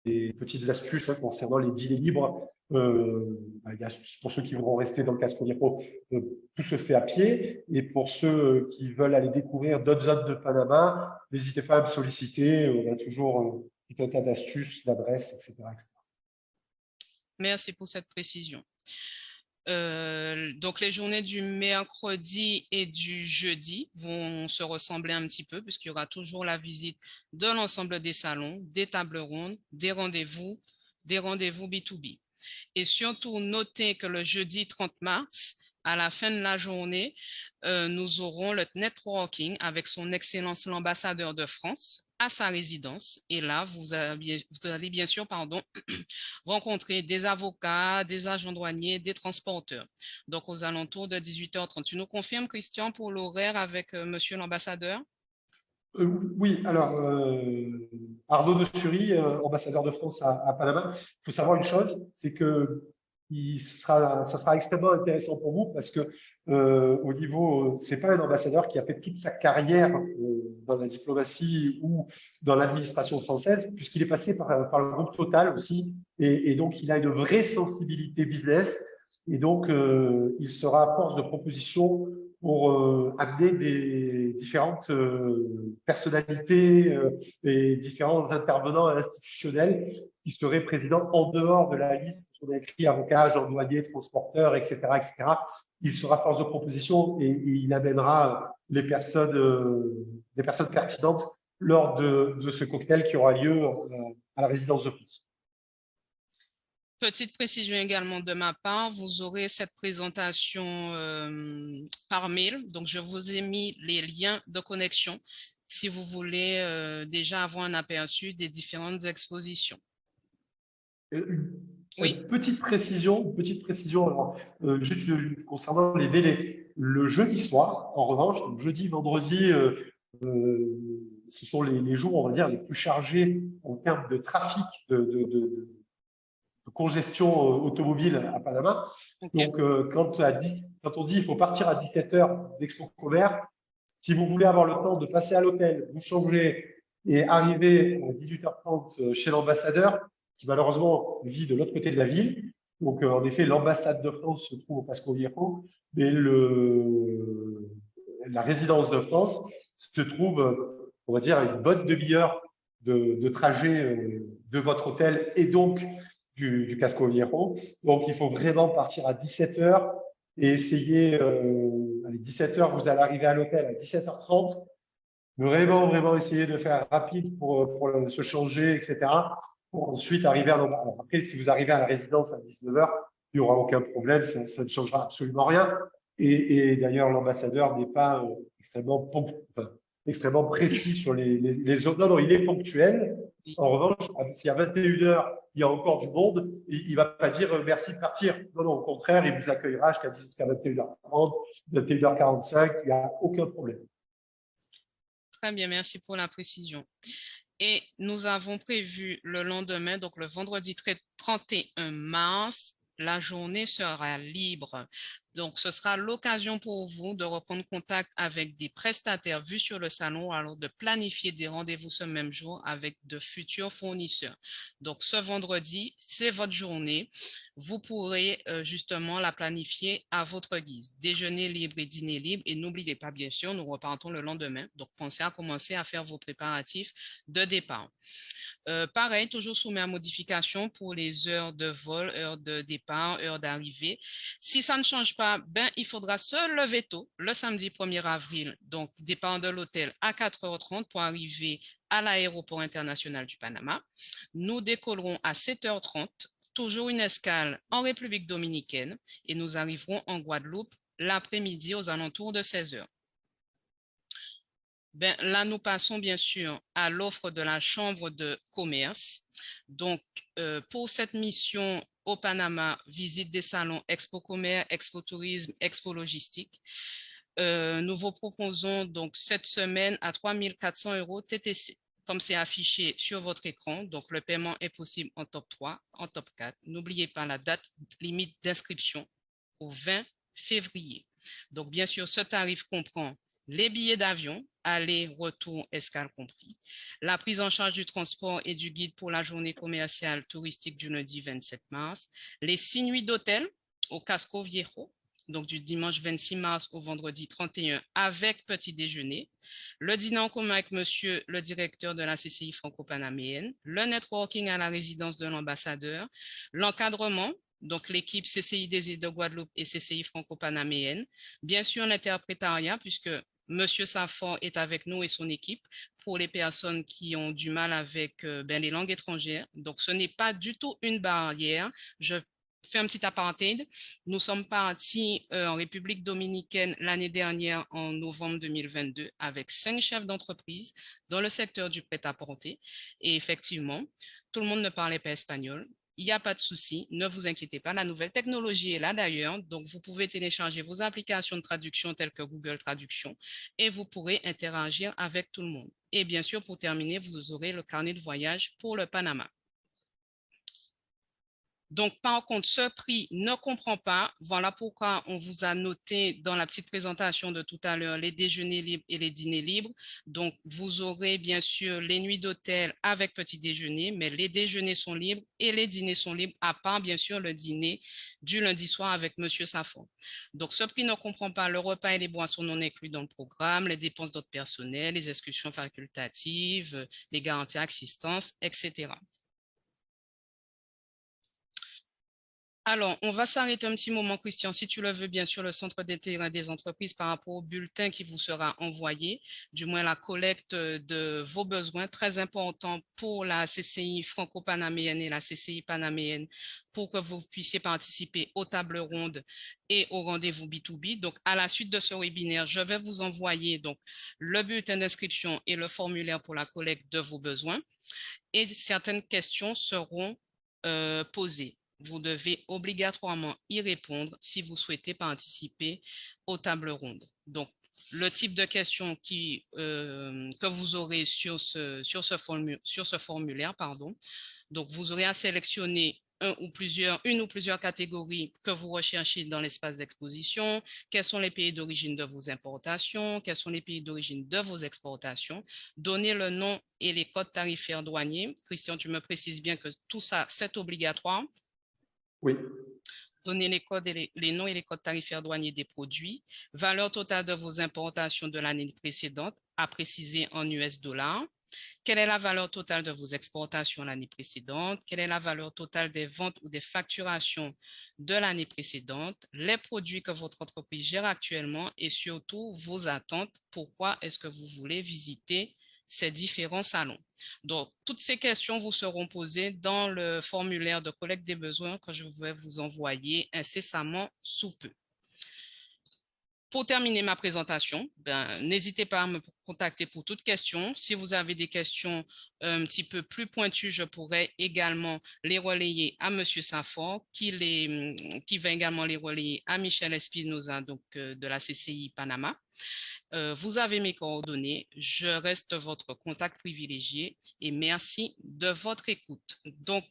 petites astuces concernant les dîners libres. Pour ceux qui voudront rester dans le Casco Viejo, tout se fait à pied. Et pour ceux qui veulent aller découvrir d'autres zones de Panama, n'hésitez pas à me solliciter. On a toujours tout un tas d'astuces, d'adresses, etc., etc. Merci pour cette précision. Donc, les journées du mercredi et du jeudi vont se ressembler un petit peu puisqu'il y aura toujours la visite de l'ensemble des salons, des tables rondes, des rendez-vous B2B. Et surtout, notez que le jeudi 30 mars, à la fin de la journée, nous aurons le networking avec son Excellence l'ambassadeur de France à sa résidence. Et là, vous allez bien sûr rencontrer des avocats, des agents douaniers, des transporteurs. Donc, aux alentours de 18h30. Tu nous confirmes, Christian, pour l'horaire avec monsieur l'ambassadeur? Oui, alors, Arnaud de Sury, ambassadeur de France à Panama, il faut savoir une chose, c'est que ça sera extrêmement intéressant pour vous parce que au niveau, c'est pas un ambassadeur qui a fait toute sa carrière dans la diplomatie ou dans l'administration française, puisqu'il est passé par le groupe Total aussi, et donc il a une vraie sensibilité business, et donc il sera à force de propositions pour amener des différentes personnalités et différents intervenants institutionnels qui seraient présidents en dehors de la liste qu'on a écrit avocat, agent douanier, transporteur, etc., etc. Il sera force de proposition et il amènera les personnes pertinentes lors de ce cocktail qui aura lieu à la résidence de France. Petite précision également de ma part, vous aurez cette présentation par mail. Donc, je vous ai mis les liens de connexion si vous voulez déjà avoir un aperçu des différentes expositions. Oui. Petite précision alors, juste concernant les délais. Le jeudi soir, en revanche, donc jeudi, vendredi, ce sont les jours, on va dire, les plus chargés en termes de trafic, de congestion automobile à Panama. Okay. Donc, quand on dit qu'il faut partir à 17h d'Expo Commerce, si vous voulez avoir le temps de passer à l'hôtel, vous changer et arriver à 18h30 chez l'ambassadeur, qui malheureusement vit de l'autre côté de la ville. Donc, en effet, l'ambassade de France se trouve au Pasco Viejo, mais la résidence de France se trouve, on va dire, à une bonne demi-heure de trajet de votre hôtel et donc du Casco Viejo. Donc, il faut vraiment partir à 17h et essayer, à 17h, vous allez arriver à l'hôtel à 17h30. Vraiment essayer de faire rapide pour se changer, etc. Pour ensuite arriver à l'endroit. Alors après, si vous arrivez à la résidence à 19h, il n'y aura aucun problème, ça ne changera absolument rien. Et d'ailleurs, l'ambassadeur n'est pas extrêmement précis sur les autres. Non, il est ponctuel. En revanche, si à 21h, il y a encore du monde, il ne va pas dire merci de partir. Non, au contraire, il vous accueillera jusqu'à 21h30, 21h45, il n'y a aucun problème. Très bien, merci pour la précision. Et nous avons prévu le lendemain, donc le vendredi 31 mars, la journée sera libre. Donc, ce sera l'occasion pour vous de reprendre contact avec des prestataires vus sur le salon, alors de planifier des rendez-vous ce même jour avec de futurs fournisseurs. Donc, ce vendredi, c'est votre journée. Vous pourrez justement la planifier à votre guise. Déjeuner libre et dîner libre. Et n'oubliez pas, bien sûr, nous repartons le lendemain. Donc, pensez à commencer à faire vos préparatifs de départ. Pareil, toujours soumis à modification pour les heures de vol, heures de départ, heures d'arrivée. Si ça ne change pas, il faudra se lever tôt le samedi 1er avril, donc départ de l'hôtel à 4h30 pour arriver à l'aéroport international du Panama. Nous décollerons à 7h30, toujours une escale en République dominicaine et nous arriverons en Guadeloupe l'après-midi aux alentours de 16h. Là, nous passons bien sûr à l'offre de la Chambre de commerce. Donc, pour cette mission au Panama, visite des salons Expo Commerce, Expo Tourisme, Expo Logistique, nous vous proposons donc cette semaine à 3 400 € TTC. Comme c'est affiché sur votre écran, donc le paiement est possible en top 3, en top 4. N'oubliez pas la date limite d'inscription au 20 février. Donc, bien sûr, ce tarif comprend les billets d'avion, aller, retour, escale compris, la prise en charge du transport et du guide pour la journée commerciale touristique du lundi 27 mars, les 6 nuits d'hôtel au Casco Viejo, donc du dimanche 26 mars au vendredi 31 avec petit déjeuner, le dîner en commun avec monsieur le directeur de la CCI franco-panaméenne, le networking à la résidence de l'ambassadeur, l'encadrement, donc l'équipe CCI des îles de Guadeloupe et CCI franco-panaméenne, bien sûr l'interprétariat puisque monsieur Saffor est avec nous et son équipe pour les personnes qui ont du mal avec les langues étrangères. Donc, ce n'est pas du tout une barrière. Je fais un petit apartheid. Nous sommes partis en République dominicaine l'année dernière en novembre 2022 avec 5 chefs d'entreprise dans le secteur du prêt-à-porter. Et effectivement, tout le monde ne parlait pas espagnol. Il n'y a pas de souci, ne vous inquiétez pas, la nouvelle technologie est là d'ailleurs, donc vous pouvez télécharger vos applications de traduction telles que Google Traduction et vous pourrez interagir avec tout le monde. Et bien sûr, pour terminer, vous aurez le carnet de voyage pour le Panama. Donc, par contre, ce prix ne comprend pas. Voilà pourquoi on vous a noté dans la petite présentation de tout à l'heure les déjeuners libres et les dîners libres. Donc, vous aurez bien sûr les nuits d'hôtel avec petit déjeuner, mais les déjeuners sont libres et les dîners sont libres, à part bien sûr le dîner du lundi soir avec Monsieur Safon. Donc, ce prix ne comprend pas le repas et les boissons non inclus dans le programme, les dépenses d'autres personnels, les excursions facultatives, les garanties d'assistance, etc. Alors, on va s'arrêter un petit moment, Christian, si tu le veux, bien sûr, le centre d'intérêt des entreprises par rapport au bulletin qui vous sera envoyé, du moins la collecte de vos besoins, très important pour la CCI franco-panaméenne et la CCI panaméenne, pour que vous puissiez participer aux tables rondes et au rendez-vous B2B. Donc, à la suite de ce webinaire, je vais vous envoyer donc le bulletin d'inscription et le formulaire pour la collecte de vos besoins, et certaines questions seront posées. Vous devez obligatoirement y répondre si vous souhaitez participer aux tables rondes. Donc, le type de questions que vous aurez sur ce formulaire, pardon. Donc, vous aurez à sélectionner une ou plusieurs catégories que vous recherchez dans l'espace d'exposition. Quels sont les pays d'origine de vos importations? Quels sont les pays d'origine de vos exportations? Donnez le nom et les codes tarifaires douaniers. Christian, tu me précises bien que tout ça, c'est obligatoire. Oui. Donnez les codes et les noms et les codes tarifaires douaniers des produits. Valeur totale de vos importations de l'année précédente, à préciser en US dollars. Quelle est la valeur totale de vos exportations l'année précédente? Quelle est la valeur totale des ventes ou des facturations de l'année précédente? Les produits que votre entreprise gère actuellement et surtout vos attentes. Pourquoi est-ce que vous voulez visiter ces différents salons? Donc, toutes ces questions vous seront posées dans le formulaire de collecte des besoins que je vais vous envoyer incessamment sous peu. Pour terminer ma présentation, n'hésitez pas à me contacter pour toute question. Si vous avez des questions un petit peu plus pointues, je pourrais également les relayer à M. Safon, qui va également les relayer à Michel Espinoza, donc de la CCI Panama. Vous avez mes coordonnées. Je reste votre contact privilégié et merci de votre écoute. Donc,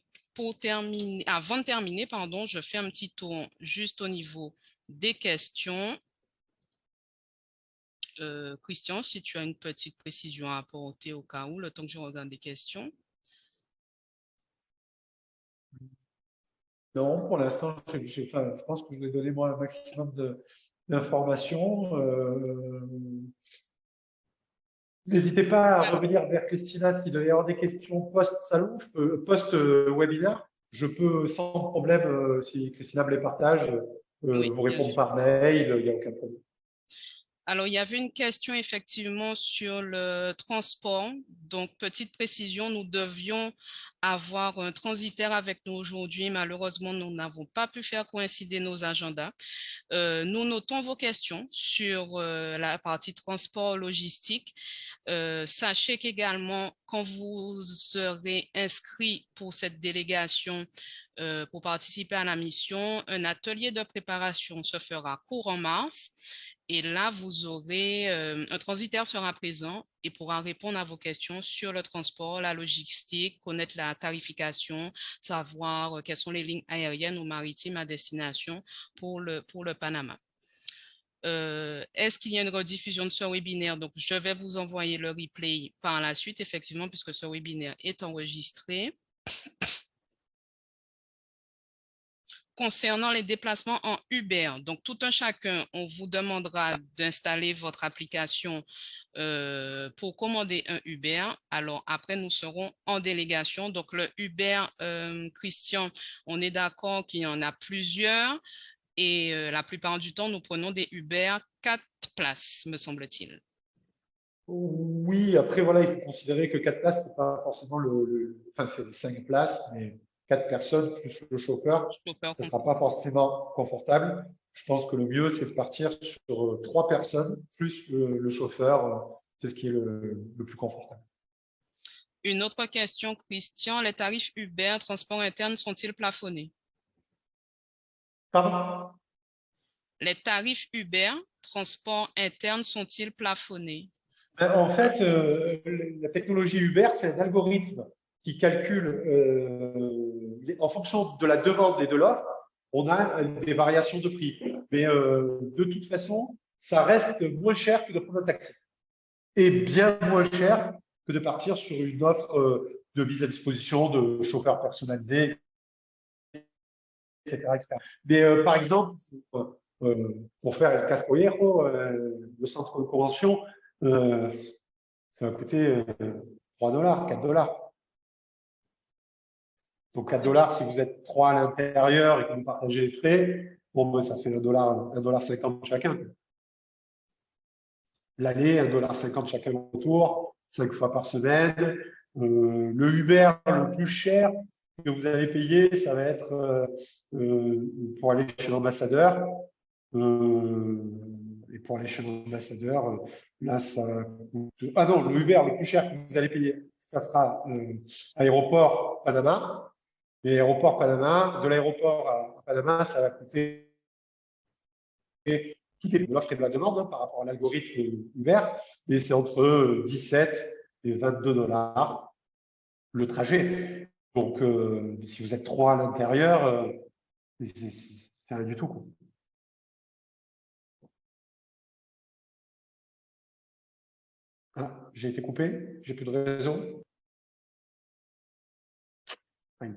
avant de terminer, pardon, je fais un petit tour juste au niveau des questions. Christian, si tu as une petite précision à apporter au cas où, le temps que je regarde des questions. Non, pour l'instant, je pense que je vais donner moi un maximum d'informations. N'hésitez pas à revenir vers Christina s'il doit y avoir des questions post-salon, post-webinaire. Je peux sans problème, si Christina me les partage, Oui, vous répondre par mail, il n'y a aucun problème. Alors, il y avait une question effectivement sur le transport. Donc, petite précision, nous devions avoir un transitaire avec nous aujourd'hui. Malheureusement, nous n'avons pas pu faire coïncider nos agendas. Nous notons vos questions sur la partie transport logistique. Sachez qu'également, quand vous serez inscrit pour cette délégation, pour participer à la mission, un atelier de préparation se fera courant mars. Et là, vous aurez, un transitaire sera présent et pourra répondre à vos questions sur le transport, la logistique, connaître la tarification, savoir quelles sont les lignes aériennes ou maritimes à destination pour le Panama. Est-ce qu'il y a une rediffusion de ce webinaire? Donc, je vais vous envoyer le replay par la suite, effectivement, puisque ce webinaire est enregistré. Concernant les déplacements en Uber, donc tout un chacun, on vous demandera d'installer votre application pour commander un Uber. Alors après, nous serons en délégation. Donc le Uber, Christian, on est d'accord qu'il y en a plusieurs et la plupart du temps, nous prenons des Uber 4 places, me semble-t-il. Oui, après, voilà, il faut considérer que 4 places, c'est pas forcément enfin, c'est 5 places, mais 4 personnes plus le chauffeur, ça ne sera pas forcément confortable. Je pense que le mieux, c'est de partir sur 3 personnes plus le chauffeur. C'est ce qui est le plus confortable. Une autre question, Christian. Les tarifs Uber, transport interne, sont-ils plafonnés? Pardon? Les tarifs Uber, transport interne, sont-ils plafonnés? En fait, la technologie Uber, c'est un algorithme qui calcule, en fonction de la demande et de l'offre, on a des variations de prix. Mais de toute façon, ça reste moins cher que de prendre un taxi. Et bien moins cher que de partir sur une offre de mise à disposition de chauffeurs personnalisés, etc. etc. Mais par exemple, pour faire El Casco Viejo, le centre de convention, ça va coûter 3 $, 4 $. Donc 4 $ si vous êtes 3 à l'intérieur et que vous partagez les frais, bon, ben, ça fait $1,50 chacun. L'année, $1,50 chacun autour, 5 fois par semaine. Le Uber le plus cher que vous allez payer, ça va être pour aller chez l'ambassadeur. Et pour aller chez l'ambassadeur, là, ça coûte... Ah non, le Uber le plus cher que vous allez payer, ça sera aéroport Panama. Et aéroport Panama, de l'aéroport à Panama, ça va coûter tout est de l'offre et de la demande par rapport à l'algorithme Uber, et c'est entre 17 et 22 $ le trajet. Donc, si vous êtes 3 à l'intérieur, c'est rien du tout, quoi. Ah, j'ai été coupé, j'ai plus de réseau. Oui.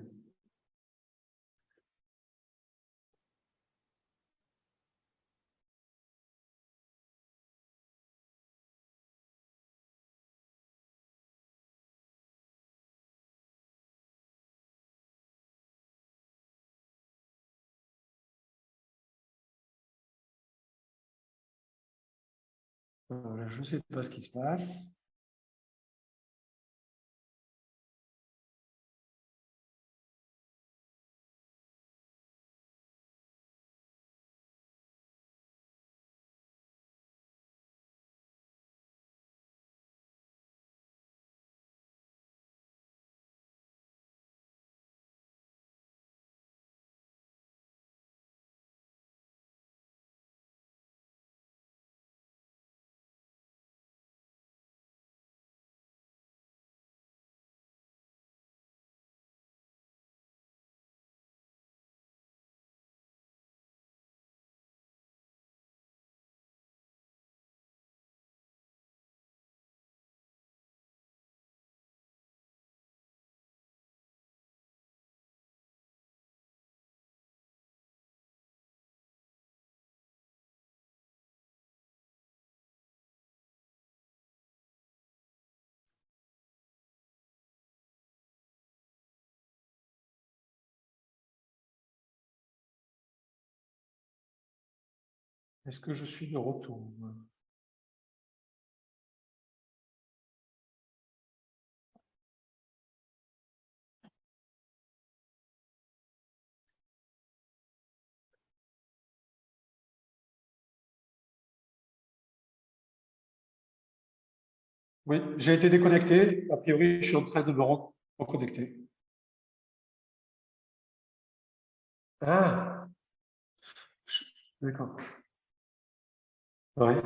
Je ne sais pas ce qui se passe. Est-ce que je suis de retour? Oui, j'ai été déconnecté. A priori, je suis en train de me reconnecter. Ah, d'accord. Ouais.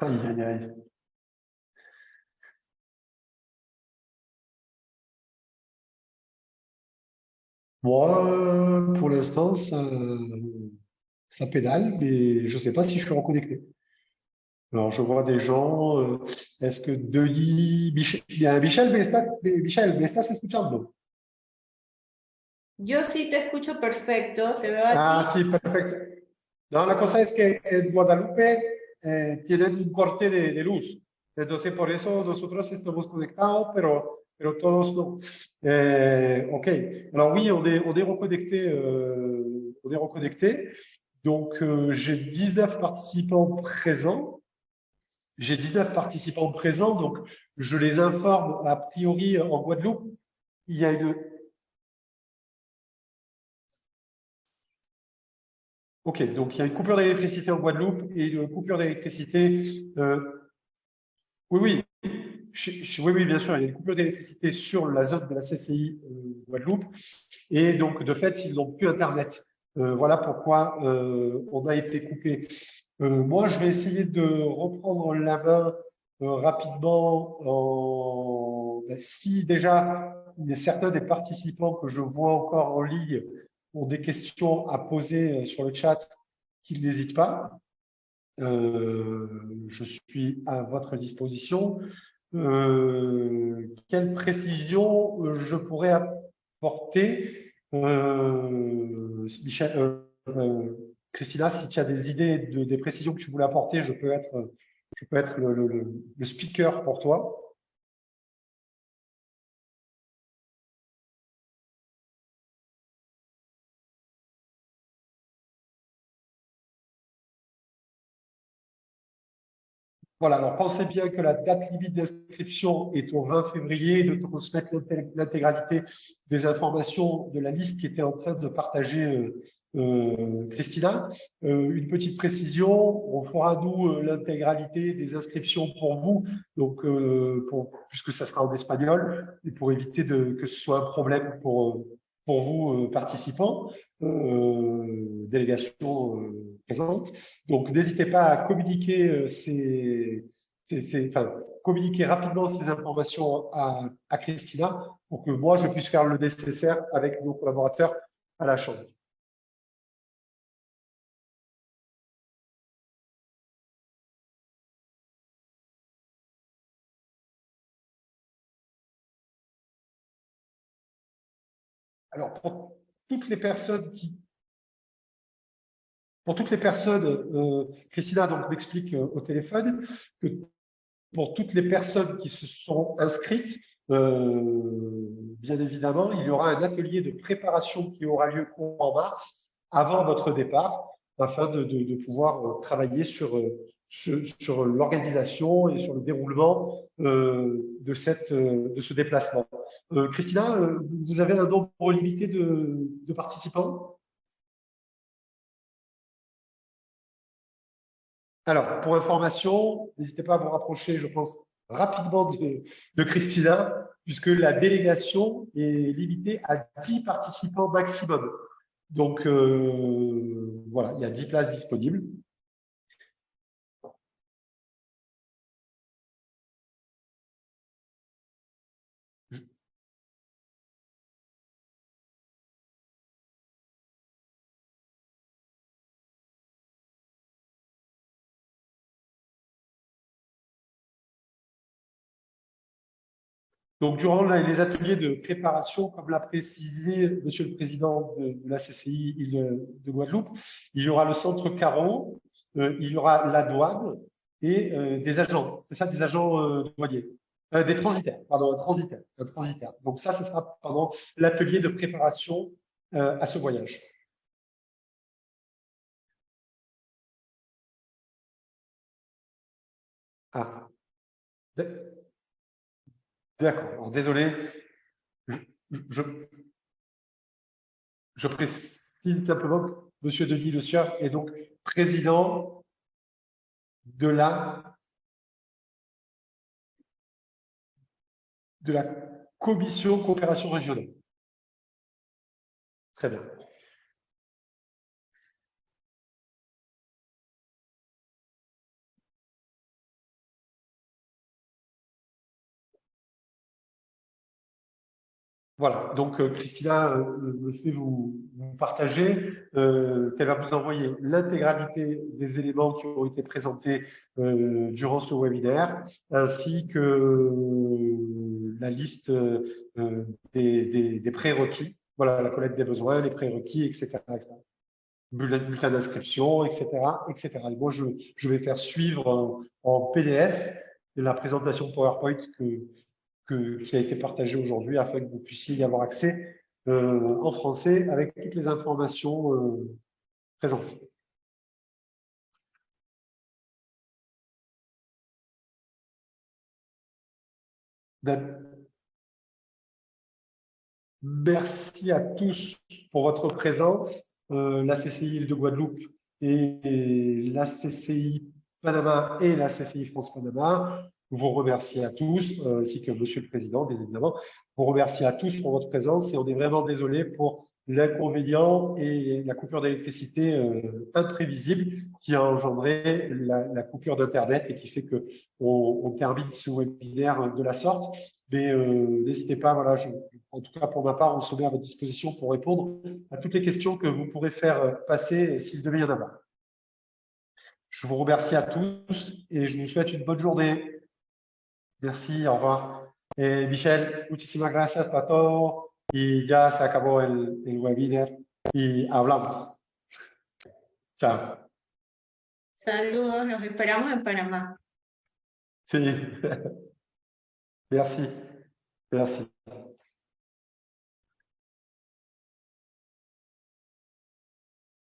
Aïe, aïe, aïe. Moi, pour l'instant, ça pédale, mais je ne sais pas si je suis reconnecté. Alors, je vois des gens. Est-ce que Denis, Michel, ¿me estás escuchando? Yo sí te escucho perfecto, te veo a Ah, ti. sí, perfecto. No, la cosa es que en Guadalupe tienen un corte de luz. Entonces, por eso nosotros estamos conectados, pero todos no. OK. Alors oui, on est reconnecté. On est reconnecté. Donc, j'ai 19 participants présents. J'ai 19 participants présents, donc je les informe a priori en Guadeloupe. Il y a une... OK, donc il y a une coupure d'électricité en Guadeloupe et une coupure d'électricité. Oui, oui, Oui, oui, bien sûr, il y a une coupure d'électricité sur la zone de la CCI Guadeloupe. Et donc, de fait, ils n'ont plus Internet. Voilà pourquoi on a été coupé. Moi, je vais essayer de reprendre la main rapidement. Si déjà, il y a certains des participants que je vois encore en ligne ont des questions à poser sur le chat, qu'ils n'hésitent pas. Je suis à votre disposition. Quelle précision je pourrais apporter, Michel, Christina, si tu as des idées, des précisions que tu voulais apporter, je peux être le speaker pour toi. Voilà, alors pensez bien que la date limite d'inscription est au 20 février, de transmettre l'intégralité des informations de la liste qui était en train de partager Christina. Une petite précision, on fera nous l'intégralité des inscriptions pour vous, donc puisque ça sera en espagnol, et pour éviter que ce soit un problème pour vous participants, délégation présente. Donc, n'hésitez pas à communiquer communiquer rapidement ces informations à Christina pour que moi, je puisse faire le nécessaire avec nos collaborateurs à la Chambre. Alors, pour toutes les personnes Christina donc m'explique au téléphone que pour toutes les personnes qui se sont inscrites, bien évidemment, il y aura un atelier de préparation qui aura lieu en mars, avant votre départ, afin de pouvoir travailler sur l'organisation et sur le déroulement de ce déplacement. Christina, vous avez un nombre limité de participants ? Alors, pour information, n'hésitez pas à vous rapprocher, je pense, rapidement de Christina, puisque la délégation est limitée à 10 participants maximum. Donc, voilà, il y a 10 places disponibles. Donc, durant les ateliers de préparation, comme l'a précisé Monsieur le Président de la CCI île de Guadeloupe, il y aura le centre Carreau, il y aura la douane et des agents. C'est ça, des agents douaniers. Des transitaires, pardon, un transitaire. Donc ça, ce sera pendant l'atelier de préparation à ce voyage. Ah. D'accord, désolé. Je précise simplement que M. Denis Le Sieur est donc président de la commission coopération régionale. Très bien. Voilà, donc Christina me fait vous partager qu'elle va vous envoyer l'intégralité des éléments qui ont été présentés durant ce webinaire, ainsi que la liste des prérequis, voilà, la collecte des besoins, les prérequis, etc. Bulletin d'inscription, etc., etc. Et moi, je vais faire suivre en PDF la présentation PowerPoint qui a été partagé aujourd'hui afin que vous puissiez y avoir accès en français avec toutes les informations présentes. Merci à tous pour votre présence. La CCI Île de Guadeloupe et la CCI Panama et la CCI France-Panama. vous remercie à tous, ainsi que Monsieur le Président, bien évidemment, vous remercie à tous pour votre présence et on est vraiment désolé pour l'inconvénient et la coupure d'électricité imprévisible qui a engendré la coupure d'Internet et qui fait que on termine ce webinaire de la sorte. Mais n'hésitez pas, voilà, en tout cas pour ma part, on se met à votre disposition pour répondre à toutes les questions que vous pourrez faire passer s'il devait y en avoir. Je vous remercie à tous et je vous souhaite une bonne journée. Merci, au revoir. Michelle, muchísimas gracias a todos y ya se acabó el webinar y hablamos. Chao. Saludos, los esperamos en Panamá. Sí. Merci. Merci.